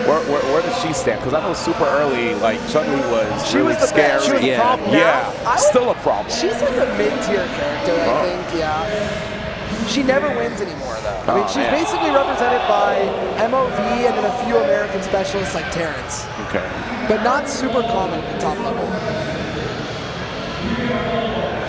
where does she stand? Because I know super early, like Chun-Li was She really was the scary. best. She was the Yeah. problem. Yeah, I would- still a problem. She's like a mid-tier character, I think. Yeah. She never wins anymore, though. I mean, Oh, she's man. basically represented by MOV and then a few American specialists like Terrence, Okay. but not super common at the top level.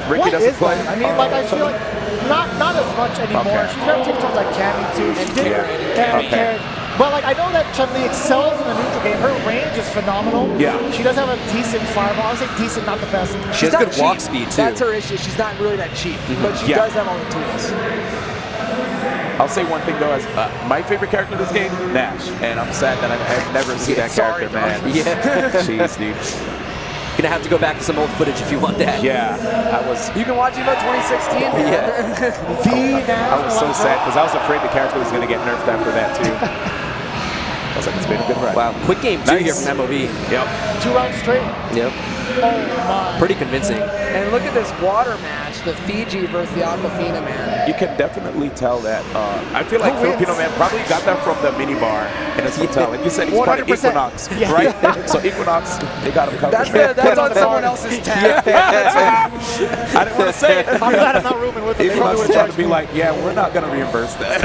Ricky What doesn't is play. that? I mean, like I feel like not as much anymore. Okay. She's gravitated towards like Cammy too. She did Yeah. and Carrot. But like I know that Chun-Li excels in the neutral game. Her range is phenomenal. Yeah. She does have a decent fireball. I would say decent, not the best. She has not good walk cheap. speed too. That's her issue. She's not really that cheap, but she Yeah. does have all the tools. I'll say one thing though, as my favorite character in this game, Nash, and I'm sad that I've never seen that Sorry, character, man. Yeah. Jeez, dude. Gonna have to go back to some old footage if you want that. Yeah, I was You can watch Evo 2016. The I was so sad because I was afraid the character was gonna get nerfed after that too. I was like, it's been a good ride. Wow, quick game 2 here Nice. from MOV. Yep. 2 rounds straight. Yep, Oh my. pretty convincing. And look at this water match, the Fiji versus the Aquafina, man. You can definitely tell that. I feel like Who wins? Filipino man probably got that from the mini bar in his hotel. Like you said, he's part of 100%. Equinox, Yeah. right? So Equinox, they got him covered. That's on the someone card. else's tab. I didn't want to say it. I'm glad I'm not rooming with him. They Equinox probably was would trying charge to be me. like, yeah, we're not going to reimburse that.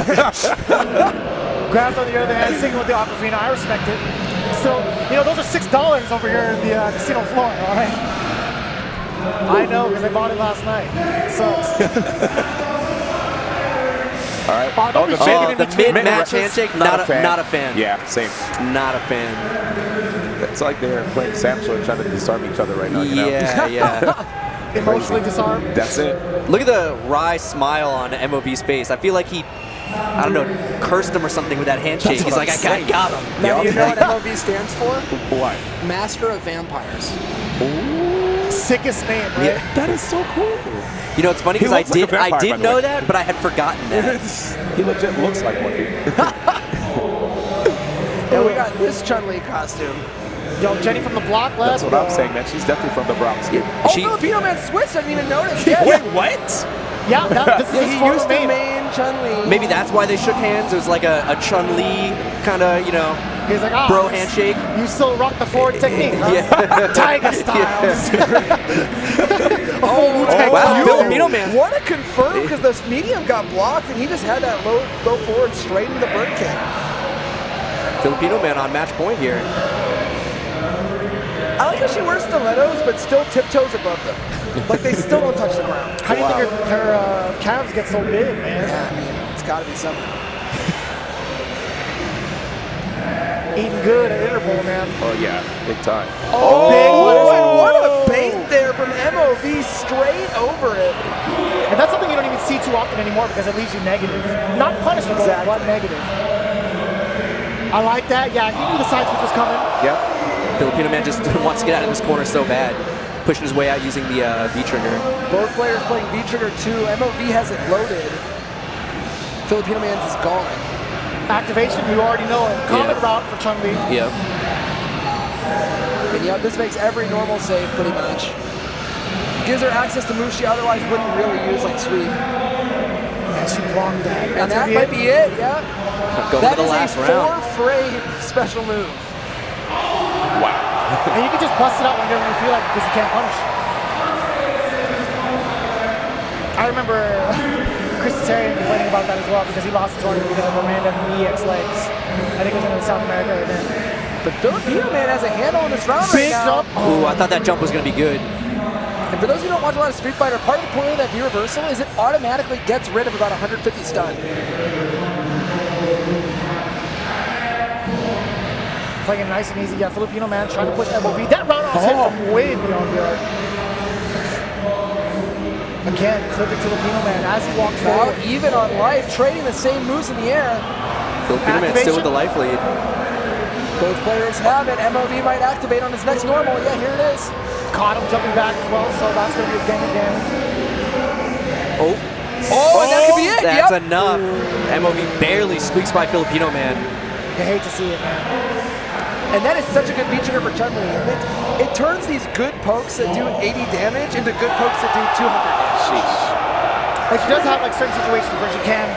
Grabs on the other hand, singing with the Aquafina. I respect it. So, those are $6 over here in the casino floor, all right? I know, because I bought it last night. It sucks. All right. don't be shaking in The between mid-match matches. handshake, not a fan. Yeah, same. Not a fan. It's like they're playing Samsung and trying to disarm each other right now. You know? Yeah. Emotionally disarmed. That's it. Look at the wry smile on MOV's face. I feel like he, I don't know, cursed him or something with that handshake. He's like, I got him. Now, do you know what MOV stands for? Why? Master of Vampires. Sickest name, right? Yeah. That is so cool. You know, it's funny He because I looks like a did vampire, by the know way. that, but I had forgotten that. He legit looks like one. And we got this Chun-Li costume. Yo, Jenny from the block left. That's what I'm saying, man. She's definitely from the Bronx. Yeah, Oh, she- Filipino man switched. I didn't even notice. Yes. Wait, what? Yeah, this is Yeah, his he former used to name. main Chun-Li. Maybe that's why they shook hands. It was like a Chun-Li kind of, He's like, bro handshake. You still rock the forward technique, huh? Yeah. Tiger styles. Oh, Wow, You- Filipino man. What a confirm, because the medium got blocked, and he just had that low forward straight into the bird kick. Filipino man on match point here. I like how she wears stilettos, but still tiptoes above them. Like, they still don't touch the ground. How do you think her calves get so big, man? Yeah, I mean, it's got to be something. Eating good at Interpol, man. Oh, yeah. Big time. Oh, big one. and what a bait there from MOV straight over it. And that's something you don't even see too often anymore because it leaves you negative. Not punishable, but negative. I like that. Yeah, he knew the side switch was coming. Yep. Filipino man just wants to get out of this corner so bad. Pushing his way out using the V-trigger. Both players playing V-Trigger 2. MOV has it loaded. Filipino man's is gone. Activation, you already know it. Common Yeah. route for Chun-Li. Yep. And yeah, this makes every normal save pretty much. Gives her access to moves she otherwise wouldn't really use, like sweep. And she blocked that. And That's that gonna might be it, yeah. Going That to the is last a round. 4-frame special move. Wow. And you can just bust it out whenever you feel like it because you can't punish. I remember Chris Terry complaining about that as well because he lost the tournament because of a random EX legs. I think it was in the South America event. But Filipino man has a handle on this round Big right now. jump. Ooh, I thought that jump was going to be good. And for those who don't watch a lot of Street Fighter, part of the point of that V-reversal is it automatically gets rid of about 150 stun. Playing it nice and easy. Yeah, Filipino man trying to push MOV. That round off hit from way beyond the arc. Again, clipping Filipino man as he walks Now forward. even on life, trading the same moves in the air. Filipino man still with the life lead. Both players have it. MOV might activate on his next normal. Yeah, here it is. Caught him jumping back as well, so that's going to be a gang of damage. Oh. Oh, and that could be it. That's Yep. enough. MOV barely squeaks by Filipino man. You hate to see it, man. And that is such a good V-trigger for Chun-Li. It turns these good pokes that do 80 damage into good pokes that do 200 damage. Like she does have like certain situations where she can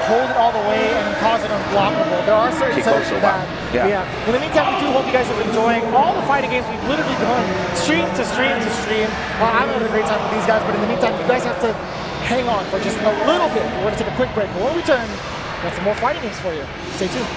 hold it all the way and cause it unblockable. There are certain Kick settings also for that. wow. Yeah. In the meantime, we do hope you guys have been enjoying all the fighting games we've literally done stream to stream to stream. I'm having a great time with these guys, but in the meantime, you guys have to hang on for just a little bit. We're going to take a quick break. But when we return, we got some more fighting games for you. Stay tuned.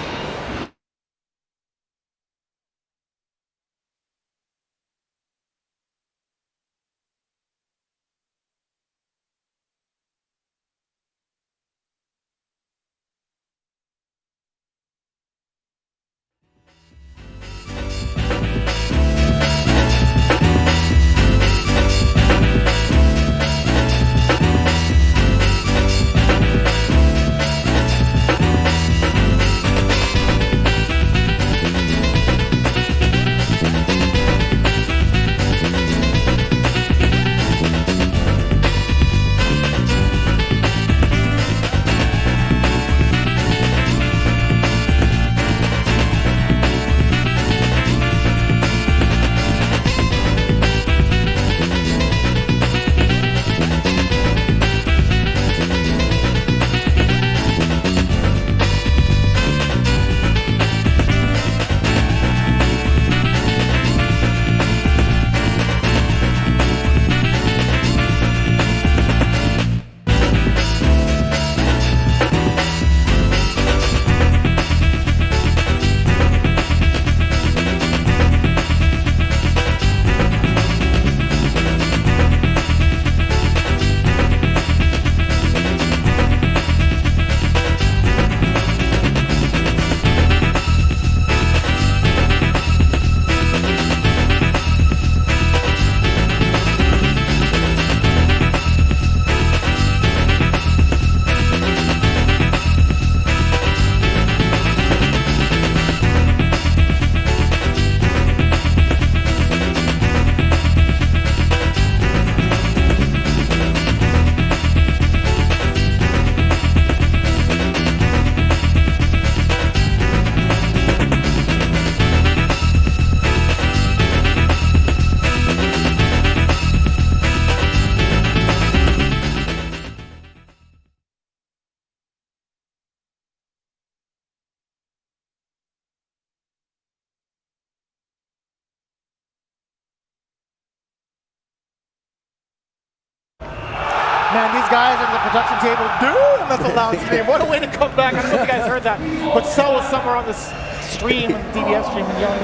Man, these guys at the production table, dude, that's a loud scream. What a way to come back. I don't know if you guys heard that, but Cell was somewhere on this stream, the DBF stream, and yelling,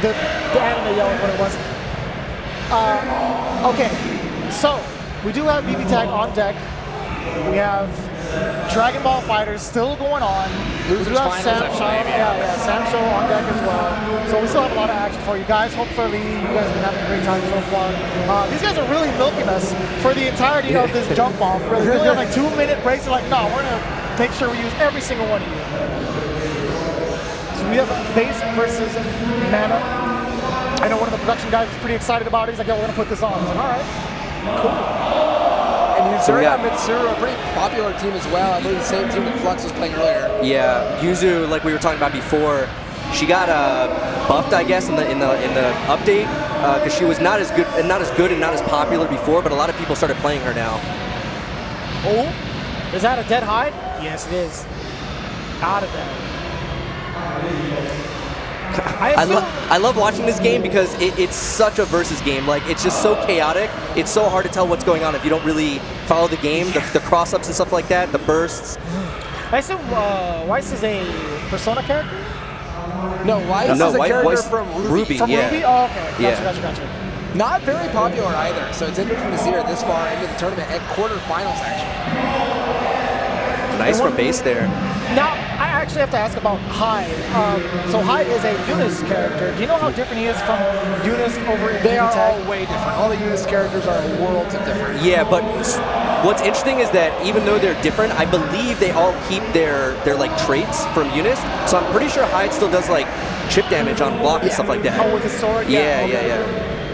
the anime yelling what it was. Okay, so we do have BBTag on deck. We have Dragon Ball FighterZ still going on. Losers we do have finals, Sam I Show, believe, yeah. Sam Show on deck as well. So we still have a lot of action for you guys. Hopefully you guys have been having a great time so far. These guys are really milking us for the entirety of this jump off. Really, we have like 2-minute breaks. They're like, no, we're gonna make sure we use every single one of you. So we have Base versus Mana. I know one of the production guys is pretty excited about it. He's like, yo, we're gonna put this on. I was like, all right, cool. And Yuzuru and Mitsuru, a pretty popular team as well. I believe the same team that Flux was playing earlier. Yeah, Yuzu, like we were talking about before, she got buffed, I guess, in the update because she was not as good and not as popular before. But a lot of people started playing her now. Oh, is that a dead hide? Yes, it is. Out of there. I love watching this game because it's such a versus game. Like, it's just so chaotic. It's so hard to tell what's going on if you don't really follow the game, the cross-ups and stuff like that, the bursts. I assume Weiss is a Persona character? No, Weiss is a character Weiss, from Ruby. From yeah. Ruby? Oh, okay. Yeah. Gotcha. Not very popular either, so it's interesting to see her this far into the tournament at quarterfinals, actually. Nice from base there. Now, I actually have to ask about Hyde. So Hyde is a Eunice character. Do you know how different he is from Eunice over in They are BBTag? all way different. All the Eunice characters are worlds of different. Yeah, but what's interesting is that even though they're different, I believe they all keep their like traits from Eunice. So I'm pretty sure Hyde still does like chip damage on block and stuff like that. Oh, with the sword? Yeah.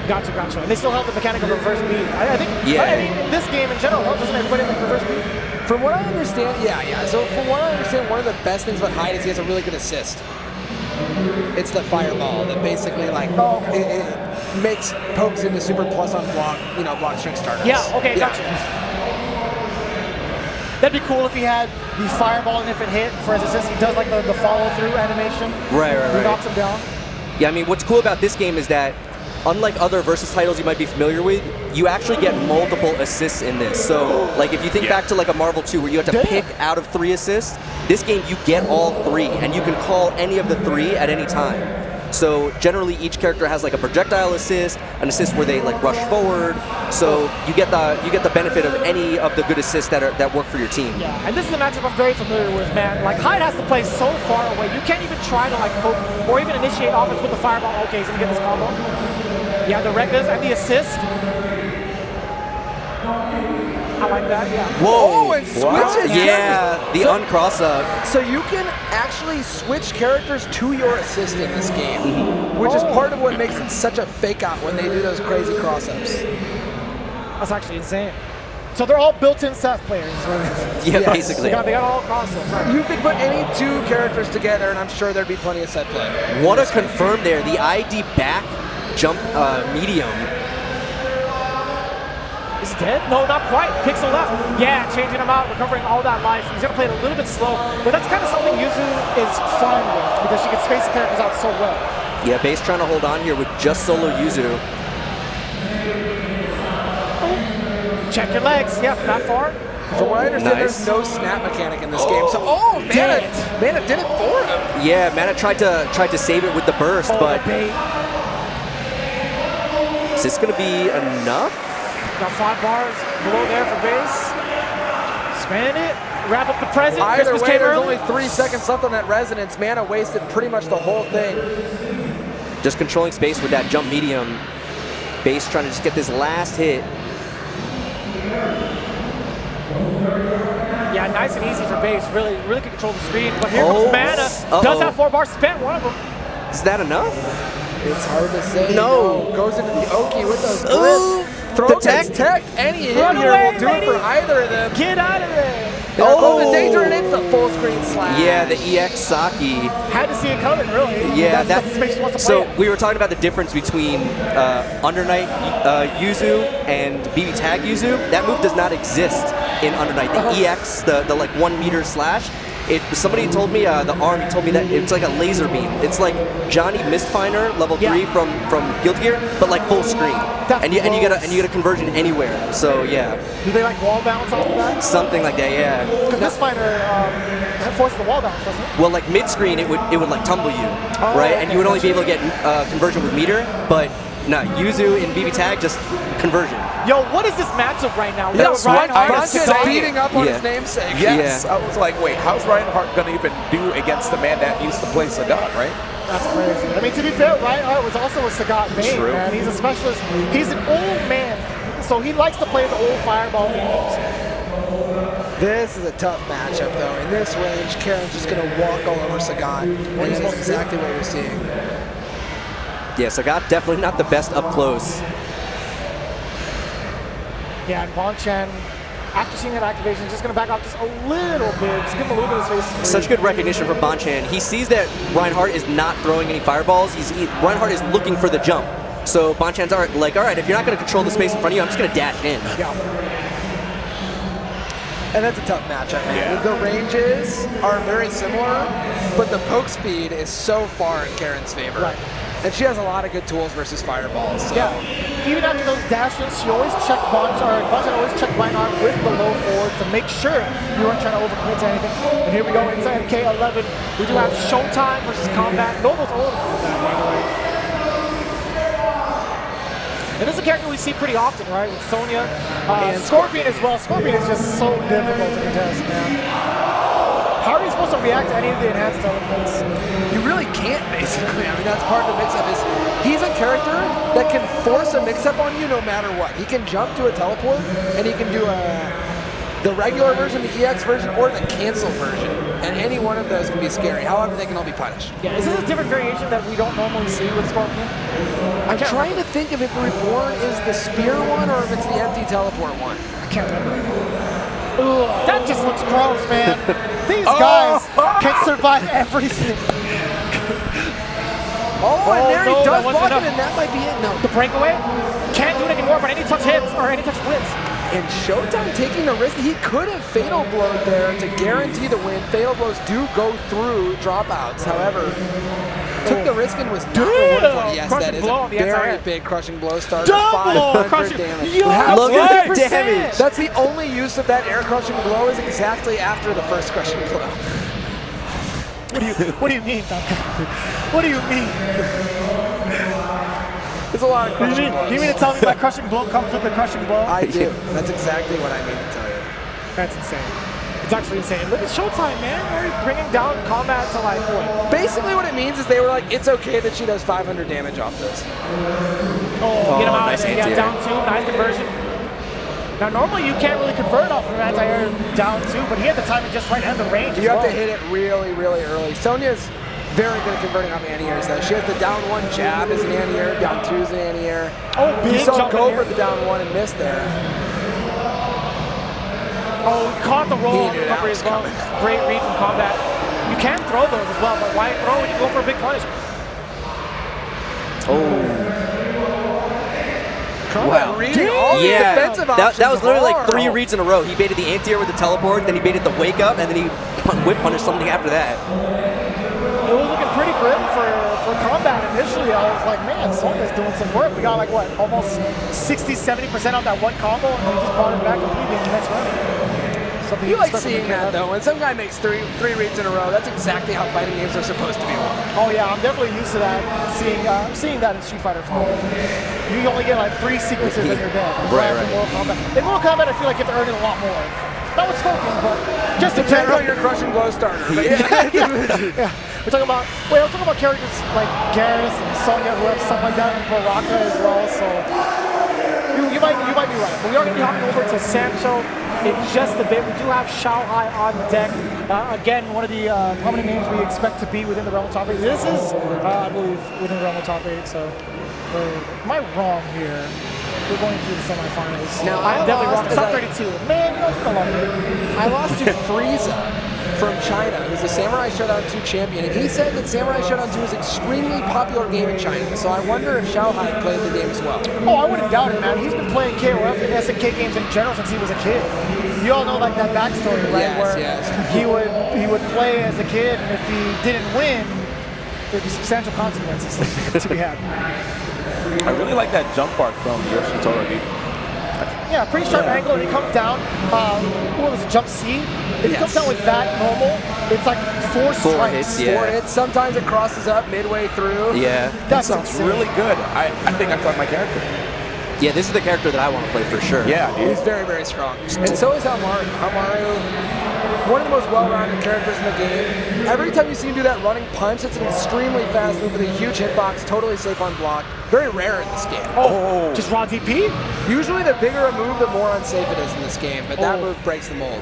Gotcha. And they still have the mechanic of reverse beat. I think in this game in general, doesn't everybody have reverse beat? From what I understand, yeah. So from what I understand, one of the best things about Hyde is he has a really good assist. It's the fireball that basically it makes pokes into super plus on block, block string starters. Yeah, okay, gotcha. That'd be cool if he had the fireball and if it hit for his assist, he does like the follow through animation. Right. He knocks him down. Yeah, I mean, what's cool about this game is that unlike other versus titles you might be familiar with, you actually get multiple assists in this. So, like, if you think back to like a Marvel 2 where you have to pick out of 3 assists, this game you get all 3, and you can call any of the 3 at any time. So generally each character has like a projectile assist, an assist where they like rush forward. So you get the benefit of any of the good assists that work for your team. Yeah, and this is a matchup I'm very familiar with, man. Like Hyde has to play so far away. You can't even try to like poke or even initiate offense with the fireball. Okay, he's gonna get this combo. Yeah, the Rekas and the assist. I like that, yeah. Whoa, and switches. Yeah, the uncross up. So you can actually switch characters to your assist in this game, which is part of what makes it such a fake out when they do those crazy cross-ups. That's actually insane. So they're all built-in set players. Yeah, Yes. basically. They got all cross-ups. Right. You could put any 2 characters together, and I'm sure there'd be plenty of set play. What a confirm there. The ID back jump medium. Is he dead? No, not quite. Pixel left. Yeah, changing him out, recovering all that life. He's going to play it a little bit slow, but that's kind of something Yuzu is fine with because she can space the characters out so well. Yeah, base trying to hold on here with just solo Yuzu. Check your legs. Yeah, from that far. From what I understand, Nice. there's no snap mechanic in this game. So, Mana did it for him. Yeah, Mana tried to save it with the burst, but the bait. is this going to be enough? Got 5 bars below there for base. Span it. Wrap up the present. Either Christmas way, came there's early. only 3 seconds left on that resonance. Mana wasted pretty much the whole thing. Just controlling space with that jump medium. Base trying to just get this last hit. Yeah, nice and easy for base. Really can control the screen. But here comes Mana. Does have 4 bars spent. One of them. Is that enough? It's hard to say. No. Goes into the Oki with those blips. Throw The tech. Any hit Run here away, will do lady. it for either of them. Get out of there. Oh, the danger, and it's a full screen slash. Yeah, the EX Saki. Had to see it coming, really. Yeah, that's the space she wants to play so in. we were talking about the difference between Undernight Yuzu and BBTag Yuzu. That move does not exist in Undernight. The EX, the like 1 meter slash, Somebody told me the arm. He told me that it's like a laser beam. It's like Johnny Mistfinder level 3 from Guilty Gear, but like full screen. And you get a conversion anywhere. So yeah. Do they like wall bounce off of that? Something like that, yeah. Because this fighter forces the wall bounce, doesn't it? Well, like mid screen, it would like tumble you, right? Okay, And you would only be able to get conversion with meter, but no, Yuzu in BBTag just conversion. Yo, what is this matchup right now? We Yeah, got Reinhardt Bonch is Sagat. beating up on Yeah. his namesake. Yes, Yeah. I was like, wait, how's Reinhardt gonna even do against the man that used to play Sagat, right? That's crazy. I mean, to be fair, Reinhardt was also a Sagat main, True. man. He's a specialist. He's an old man, so he likes to play the old fireball games. This is a tough matchup, though. In this range, Karen's just going to walk all over Sagat. And that's exactly what we're seeing. Yeah, Sagat definitely not the best up close. Yeah, and Bonchan, after seeing that activation, is just going to back off just a little bit. Just give him a little bit of space. Such good recognition from Bonchan. He sees that Reinhardt is not throwing any fireballs. Reinhardt is looking for the jump. So Bonchan's like, all right, if you're not going to control the space in front of you, I'm just going to dash in. Yeah. And that's a tough matchup, man. The ranges are very similar, but the poke speed is so far in Karen's favor. Right. And she has a lot of good tools versus fireballs. So. Yeah. Even after those dashes, she always checked Bonchan always checked Reinhardt with the low forward to make sure you weren't trying to overcommit to anything. And here we go inside K11. We do have Showtime versus Kombat. Noble's old Kombat, by the way. And this is a character we see pretty often, right? With Sonya. And Scorpion as well. Scorpion is just so difficult to contest, man. How are you supposed to react to any of the enhanced teleports? You really can't, basically. I mean, that's part of the mix-up. He's a character that can force a mix-up on you no matter what. He can jump to a teleport, and he can do the regular version, the EX version, or the cancel version. And any one of those can be scary. However, they can all be punished. Yeah, is this a different variation that we don't normally see with Scorpion? I'm trying to think if Reborn is the spear one or if it's the empty teleport one. I can't remember. Ugh, that just looks gross, man. These guys can survive everything. And there no, he that does wasn't block it, enough. and that might be it. No. The breakaway can't do it anymore, but any touch hits or any touch wins. And Showtime taking the risk. He could have fatal blowed there to guarantee the win. Fatal blows do go through dropouts. However, took the risk and was not rewarded for it. Yes, Crushing that is blow a on the very anti-air. big crushing blow starter. Double 500 crushing. damage. Yeah, Look at the 100%. damage. That's the only use of that air crushing blow is exactly after the first crushing blow. What do you mean, Duncan? What do you mean? It's a lot of crushing blows. You mean to tell me my crushing blow comes with the crushing blow? I do. That's exactly what I mean to tell you. That's insane. It's actually insane. Look at Showtime, man. We're bringing down Kombat to like what? Basically what it means is they were like, it's okay that she does 500 damage off this. Oh, get him out nice of there. Yeah, anti-air. down two, nice conversion. Now, normally you can't really convert off of anti-air down two, but he had the timing just right and the range You as have well. to hit it really, really early. Sonya's very good at converting off anti-airs though. She has the down one jab as an anti-air, down two is an anti-air. Oh, You big saw him jump go in for here. the down one and miss there. Oh, he caught the roll He on knew the that recovery was as well. coming. Great read from Kombat. You can throw those as well, but why throw when you go for a big punish? Wow. Reading all these Yeah, defensive that options was literally like 3 hard. reads in a row. He baited the anti-air with the teleport, then he baited the wake up, and then he whip punished something after that. It was looking pretty grim for Kombat initially. I was like, man, Sonya's doing some work. We got like, what, almost 60-70% off that one combo, and he just brought it back completely in the next round. Something You like special seeing to that K11. though. When some guy makes three reads in a row, that's exactly how fighting games are supposed to be won. Oh yeah, I'm definitely used to that. Seeing that in Street Fighter 4. You only get like 3 sequences in your day. Right. In Mortal Kombat. In Mortal Kombat, I feel like you have to earn it a lot more. Not with Scorpion, but just in Depends general. on your crushing blow starter. But Yeah. We're talking about characters like Garrus and Sonya who have stuff like that, and Baraka as well. So you might be right. But we are going to be hopping over to Samcho in just a bit. We do have Shanghai on deck. Again, one of the prominent names we expect to be within the realm of top 8. This is, I believe, within the realm of top 8. So, am I wrong here? We're going through the semifinals. Now, I'm I definitely lost wrong. Top 'cause 32. Man, you know, it's been a long day. I lost to Frieza from China, who's the Samurai Shodown 2 champion, and he said that Samurai Shodown 2 is an extremely popular game in China. So I wonder if Xiaohai played the game as well. Oh, I wouldn't doubt it, man. He's been playing KOF and SNK games in general since he was a kid. You all know like that backstory, right? Yes, where yes. he would he would play as a kid, and if he didn't win, there'd be substantial consequences to be had. I really like that jump part from Yoshitoro, dude. Yeah, pretty sharp angle, and he comes down. What was it, jump C? If he comes down with that normal, it's like 4 strikes. hits, yeah. 4 hits. Sometimes it crosses up midway through. Yeah. That's Sounds insane. really good. I think I found my character. Yeah, this is the character that I want to play for sure. Yeah, dude. He's very, very strong. And so is Hamaru. Hamaru, one of the most well-rounded characters in the game. Every time you see him do that running punch, it's an extremely fast move with a huge hitbox, totally safe on block. Very rare in this game. Oh, just raw DP? Usually the bigger a move, the more unsafe it is in this game, but that move breaks the mold.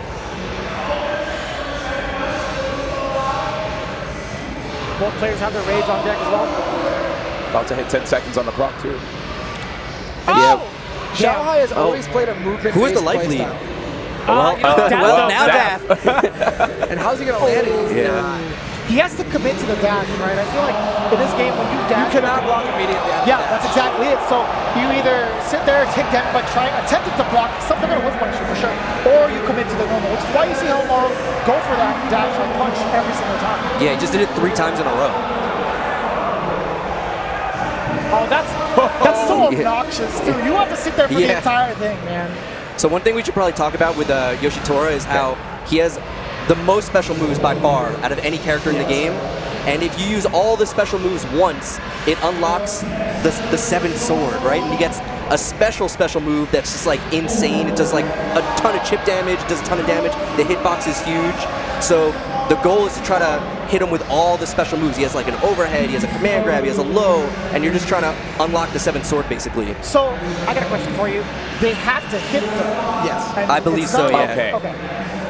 Both players have their rage on deck as well. About to hit 10 seconds on the clock, too. Oh! Shanghai has always played a movement. Who is the life lead? Well, Well, now Daff. And how's he going to land it? Yeah. He has to commit to the dash, right? I feel like in this game, when you dash, You cannot block immediately after yeah, dash. that's exactly it. So you either sit there, take damage by trying, attempting to block, something gonna whiff punish you for sure, or you commit to the normal, which is why you see Hamaru go for that dash and punch every single time. Yeah, he just did it 3 times in a row. Oh, that's so obnoxious too. You have to sit there for the entire thing, man. So one thing we should probably talk about with Yoshitora is how he has the most special moves by far out of any character in the game. And if you use all the special moves once, it unlocks the 7th sword, right? And he gets a special move that's just like insane. It does like a ton of chip damage, it does a ton of damage. The hitbox is huge. So the goal is to try to hit him with all the special moves. He has like an overhead, he has a command grab, he has a low, and you're just trying to unlock the 7th sword basically. So I got a question for you. They have to hit them. Yes. And I believe it's so, not- yeah. Okay.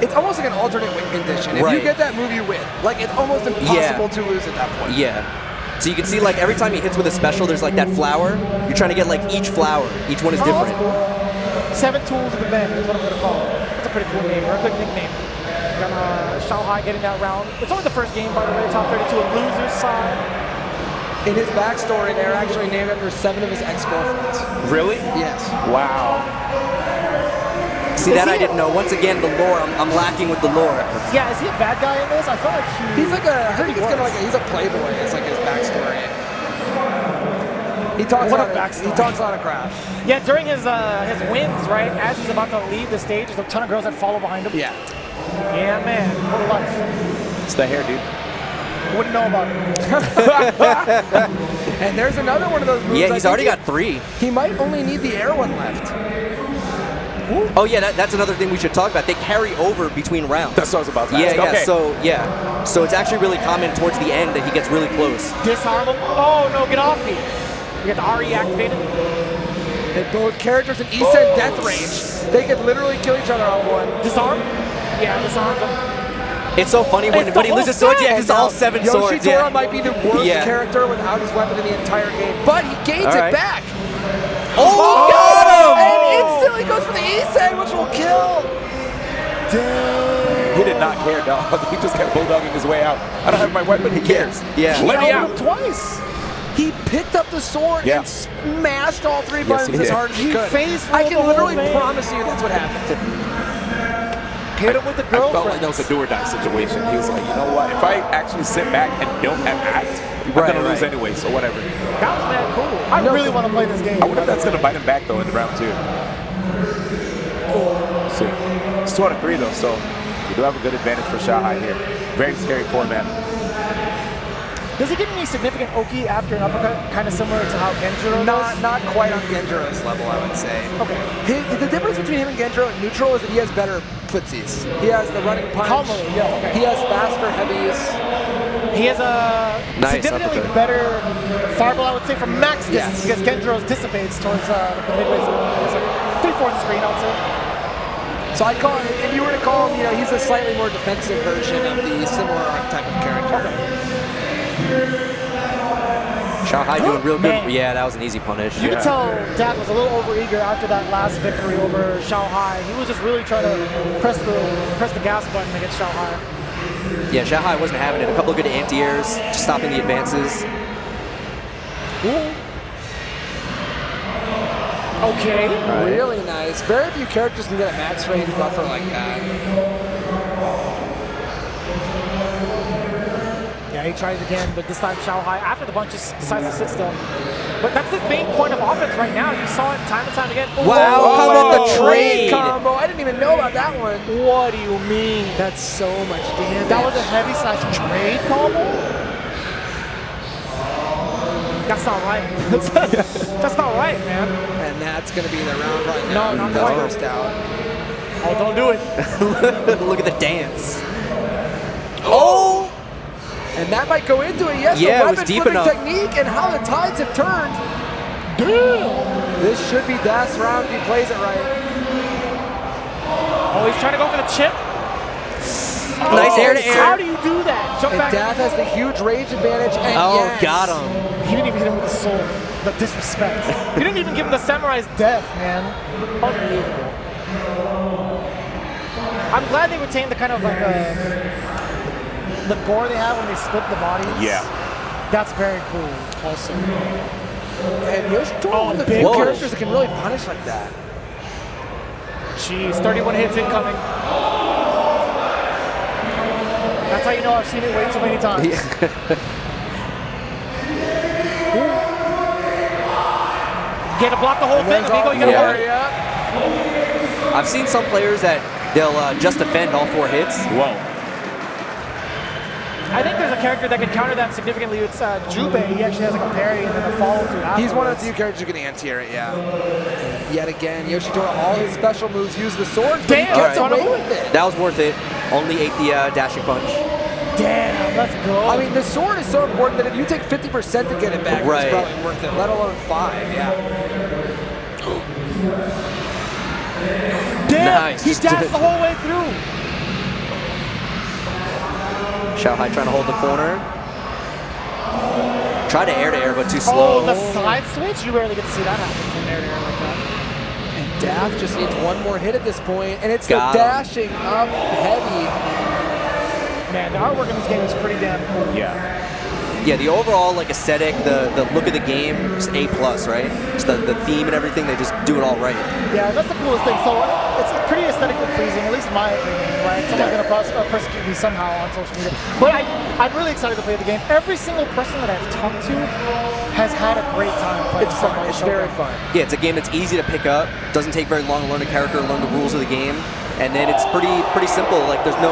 It's almost like an alternate win condition. If you Right. get that move, you win. Like, it's almost impossible to lose at that point. Yeah. So you can see like every time he hits with a special, there's like that flower. You're trying to get like each flower. Each one is Oh, different. that's cool. 7 tools of the bend is what I'm gonna call it. That's a pretty cool name, or a good nickname. Shanghai getting that round. It's only the first game, by the way, top 32 a loser's side. In his backstory, they're actually named after 7 of his ex-girlfriends. Really? Yes. Wow. See, that I didn't know. Once again, the lore, I'm lacking with the lore. Yeah, is he a bad guy in this? I feel like He's like a, I think it's kind of like he's a playboy. It's like his backstory. He talks What a lot a of, backstory. he talks a lot of crap. Yeah, during his wins, right, as he's about to leave the stage, there's a ton of girls that follow behind him. Yeah. Yeah, man, what a life. It's the hair, dude. Wouldn't know about it. And there's another one of those moves. Yeah, I he's think already got 3. He might only need the air one left. Oh yeah, that's another thing we should talk about. They carry over between rounds. That's what I was about to ask. Yeah, Okay. So it's actually really common towards the end that he gets really close. Disarm him. Oh, no, get off me. You get the RE activated. And both characters in East-End death range. They could literally kill each other on one. Disarm? Yeah, disarm him. It's so funny when It's the he whole loses swords. set! Yeah, it's all 7 swords. Yoshitora Yeah. might be the worst Yeah. character without his weapon in the entire game, but he gains All it right. back. Oh, got him! And instantly goes for the East-End, which will kill. He did not care, dog. He just kept bulldogging his way out. I don't have my weapon. Who cares? Yeah. Let me Held out. him twice. He picked up the sword Yeah. and smashed all 3 Yes, buttons he as did. hard as he He could. face I rolled can the whole literally thing. promise you that's what happened. Hit him with the I felt like girlfriend. that was a do or die situation. He was like, you know what? If I actually sit back and don't have act, I'm Right, gonna lose right. anyway. So whatever. That was mad cool. I really want to play this game. I wonder if that's gonna bite him back though in round 2. See, it's 2 out of 3 though, so we do have a good advantage for Shanghai here. Very scary format. Does he get any significant Oki after an uppercut? Kind of similar to how Genjiro does? Not quite on Genjiro's level, I would say. Okay. The difference between him and Genjiro at neutral is that he has better footsies. He has the running punch. Combo, yeah, okay. He has faster heavies. He has a Nice significantly uppercut. better fireball, I would say, from max distance, Yes. because Genjiro's dissipates towards the midway through. It's like 3/4 screen, I would say. So I call him, if you were to call him, you know, he's a slightly more defensive version of the similar archetype of character. Shanghai doing real good. Man. Yeah, that was an easy punish. You can tell Dak was a little overeager after that last victory over Shanghai. He was just really trying to press the gas button against Shanghai. Yeah, Shanghai wasn't having it. A couple of good anti-airs, just stopping the advances. Okay. Really nice. Very few characters can get a max range buffer like that. Yeah, he tries again, but this time Shanghai, after the bunch, just decides to sit still. But that's his main point of offense right now. You saw it time and time again. Wow, Whoa. come off the trade. Combo. I didn't even know about that one. What do you mean? That's so much damage. That was a heavy slash trade combo? That's not right. That's not right, man. And that's going to be the round right now. No, not That's quite. first out. Oh, don't do it. Look at the dance. Oh! And that might go into it. Yes, Yeah, the it was weapon deep flipping enough. technique and how the tides have turned. Damn. This should be Death's round if he plays it right. Oh, he's trying to go for the chip. Nice air to air. How do you do that? Jump And back. Death has the huge rage advantage. And Oh, yes, got him. He didn't even hit him with the soul. The disrespect. You didn't even give him the samurai's death, man. Unbelievable. I'm glad they retained the kind of like the gore they have when they split the bodies. Yeah. That's very cool also. And Yoshitoro, Oh, one of the big few whoa. characters that can really punish like that. Jeez, 31 hits incoming. That's how you know I've seen it way too many times. Get to block the whole thing, amigo. You gotta Yeah. worry. I've seen some players that they'll just defend all 4 hits. Whoa. I think there's a character that can counter that significantly. It's Jubei. He actually has like a parry and then a follow through. He's one of the few characters who can anti-air it, yeah. And yet again, Yoshitoro, all his special moves use the sword, but he Damn, gets son of away a- with it. That was worth it. Only ate the dashing punch. Damn, let's go. I mean, the sword is so important that if you take 50% to get it back, Right. it's probably worth it, let alone 5, yeah. damn, Nice. he dashed the whole way through. Shanghai trying to hold the corner. Try to air, but too Oh, slow. the side switch? You rarely get to see that happen from air to air like that. And Daft just needs one more hit at this point, and it's Got the him. dashing up heavy. Man, the artwork in this game is pretty damn cool. Yeah. Yeah, the overall like aesthetic, the look of the game is A+, right? Just the theme and everything, they just do it all right. Yeah, that's the coolest thing. So it's pretty aesthetically pleasing, at least in my opinion, right? Someone's going to persecute me somehow on social media. But I'm really excited to play the game. Every single person that I've talked to has had a great time playing. It's fun, Samurai it's very Shodown. fun. Yeah, it's a game that's easy to pick up. Doesn't take very long to learn a character, learn the rules of the game, and then it's pretty simple. Like there's no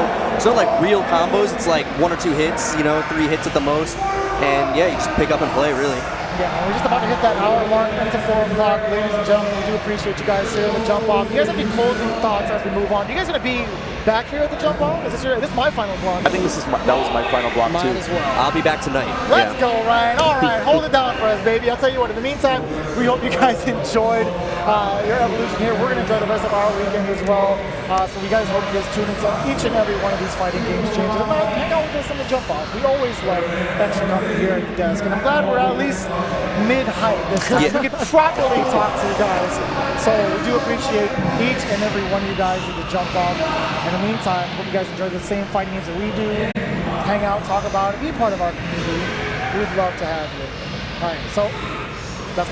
like real combos. It's like 1 or 2 hits, 3 hits at the most, and yeah, you just pick up and play really. Yeah, we're just about to hit that hour mark into 4 o'clock. Ladies and gentlemen, we do appreciate you guys here at the jump off. You guys have any closing thoughts as we move on? You guys going to be back here at the jump off? This is my final block. I think that was my final block Mine too. as well. I'll be back tonight. Let's Yeah. go, Ryan. All right, hold it down for us, baby. I'll tell you what, in the meantime, we hope you guys enjoyed your evolution here. We're going to enjoy the rest of our weekend as well. So we guys hope you guys tune into each and every one of these fighting games, James. And hang out with us on the jump off. We always love extra company here at the desk. And I'm glad we're at least mid-height this time. Yeah. We can properly talk to you guys. So we do appreciate each and every one of you guys at the jump off. In the meantime, hope you guys enjoy the same fighting games that we do. Hang out, talk about it, be part of our community. We'd love to have you. All right, so